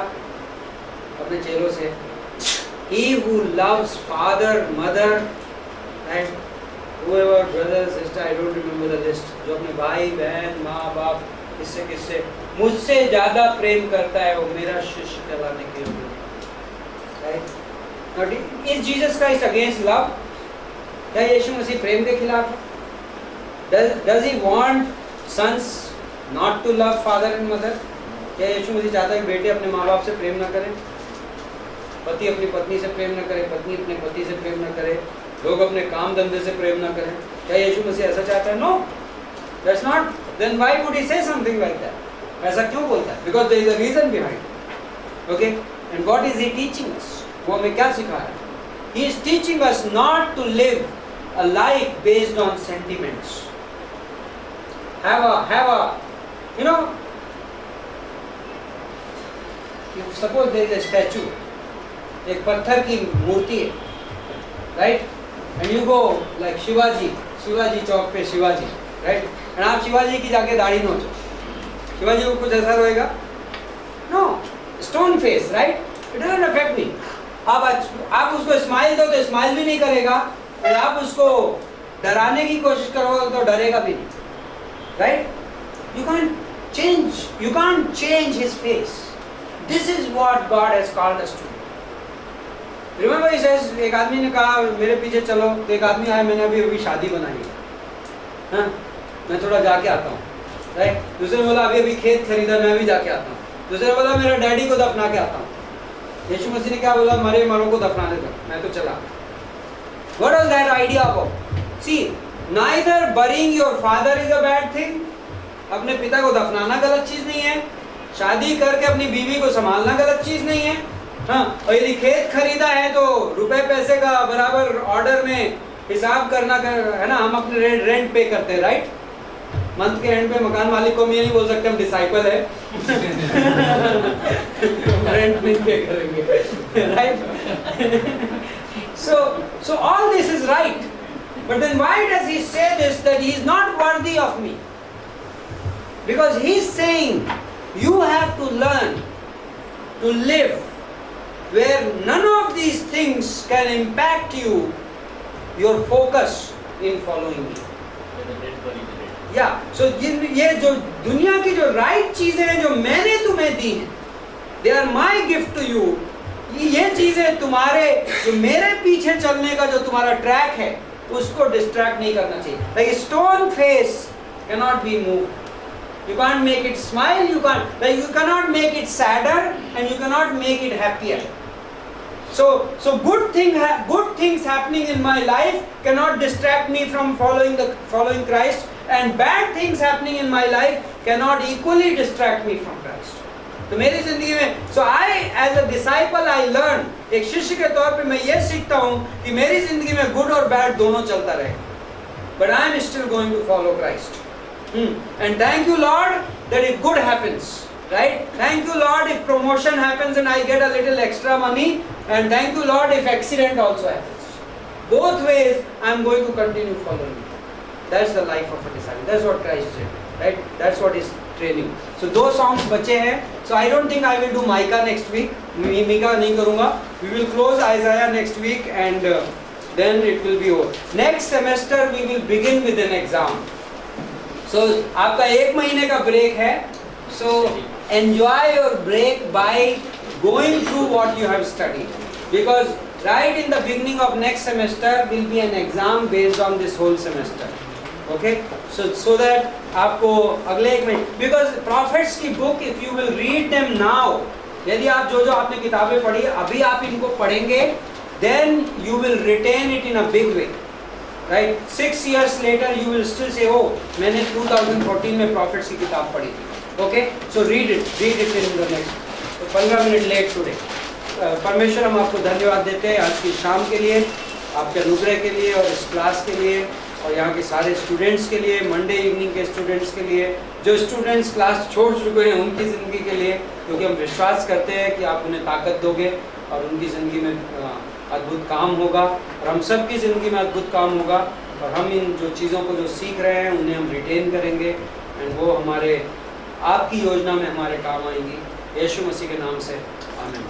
अपने चेलों से? He who loves father, mother, and whoever, brother, sister, I don't remember the list, जो अपने भाई बहन माँ बाप किससे मुझसे ज्यादा प्रेम करता है वो मेरा शिष्य कहलाने के योग्य है. Right? Is Jesus Christ against love? क्या यीशु मसीह प्रेम के खिलाफ है? Does he want sons not to love father and mother? क्या यीशु मसीह चाहता है कि बेटे अपने माँ बाप से प्रेम ना करें, पति अपनी पत्नी से प्रेम ना करे, पत्नी अपने पति से प्रेम ना करे, लोग अपने काम धंधे से प्रेम ना करें? क्या यीशु मसीह ऐसा चाहता है? No, that's not. Then why would he say something like that? ऐसा क्यों बोलता है? Because there is a reason behind it. Okay? And what is he teaching us? वो हमें क्या सिखा रहा है? He is teaching us not to live a life based on sentiments. Have a, you know, suppose there is a statue, एक पत्थर की मूर्ति है, right? And you go like Shivaji चौक पे शिवाजी, right? And आप शिवाजी की जाके दाढ़ी नोचो, शिवाजी को कुछ ऐसा रहेगा? No, stone face, right? It doesn't affect me. आप उसको स्माइल दो तो स्माइल भी नहीं करेगा, और आप उसको डराने की कोशिश करोगे तो डरेगा भी नहीं, right? You can't change his face. This is what God has called us to do. Remember, he says, एक आदमी ने कहा मेरे पीछे चलो, तो एक आदमी आया, मैंने अभी शादी बनाई है, हाँ, मैं थोड़ा जाके आता हूँ, राइट? दूसरे ने बोला अभी खेत खरीदा, मैं भी जाके आता हूँ. दूसरे ने बोला मेरा डैडी को दफना के आता हूँ. यीशु मसीह ने क्या बोला? मरे मरों को दफनाने दो, मैं तो चला. What was that idea about? See, neither burying your father is a bad thing. अपने पिता को दफनाना गलत चीज नहीं है, शादी करके अपनी बीवी को संभालना गलत चीज नहीं है, हाँ. और यदि खेत खरीदा है तो रुपए पैसे का बराबर ऑर्डर में हिसाब करना है ना, हम अपने रेंट पे करते हैं, राइट? मंथ के एंड पे मकान मालिक को हम ये नहीं बोल सकते हम डिसाइपल है रेंट नहीं पे करेंगे, right? So all this is right, but then why does he say this, that he is not worthy of me? Because he is saying you have to learn to live where none of these things can impact you, your focus in following me. Yeah, so ये जो दुनिया की जो right चीजें हैं जो मैंने तुम्हें दी हैं, they are my gift to you. ये चीजें तुम्हारे जो मेरे पीछे चलने का जो तुम्हारा ट्रैक है उसको डिस्ट्रैक्ट नहीं करना चाहिए. Like a stone face cannot be moved. You can't make it smile. You cannot make it sadder, and you cannot make it happier. So good things happening in my life cannot distract me from following Christ, and bad things happening in my life cannot equally distract me from Christ. तो मेरी जिंदगी में, so I as a disciple I learn, एक शिष्य के तौर पे मैं ये सीखता हूँ कि मेरी जिंदगी में गुड और बैड दोनों चलता रहे, but I am still going to follow Christ. And thank you, Lord, that if good happens, right? Thank you, Lord, if promotion happens and I get a little extra money, and thank you, Lord, if accident also happens. Both ways, I am going to continue following you. That's the life of a disciple. That's what Christ did, right? That's what is training. So 2 songs बचे हैं. So I don't think I will do Micah next week. Micah नहीं करूँगा. We will close Isaiah next week and then it will be over. Next semester we will begin with an exam. So आपका 1 महीने का break है. So enjoy your break by going through what you have studied, because right in the beginning of next semester will be an exam based on this whole semester. Okay, so that आपको अगले 1 महीने, because prophets की book if you will read them now, यदि आप जो आपने किताबें पढ़ी अभी आप इनको पढ़ेंगे, then you will retain it in a big way, right? 6 years later you will still say, oh मैंने 2014 में prophets की किताब पढ़ी थी. Okay, so read it in the next. 15 minute late today. परमेश्वर हम आपको धन्यवाद देते हैं आज की शाम के लिए, आपके अनुग्रह के लिए और इस क्लास के लिए, और यहाँ के सारे स्टूडेंट्स के लिए, मंडे इवनिंग के स्टूडेंट्स के लिए, जो स्टूडेंट्स क्लास छोड़ चुके हैं उनकी ज़िंदगी के लिए, क्योंकि हम विश्वास करते हैं कि आप उन्हें ताकत दोगे और उनकी ज़िंदगी में अद्भुत काम होगा, और हम सब की ज़िंदगी में अद्भुत काम होगा, और हम इन जो चीज़ों को जो सीख रहे हैं उन्हें हम रिटेन करेंगे, एंड वो हमारे आपकी योजना में हमारे काम आएंगी. यीशु मसीह के नाम से आमीन.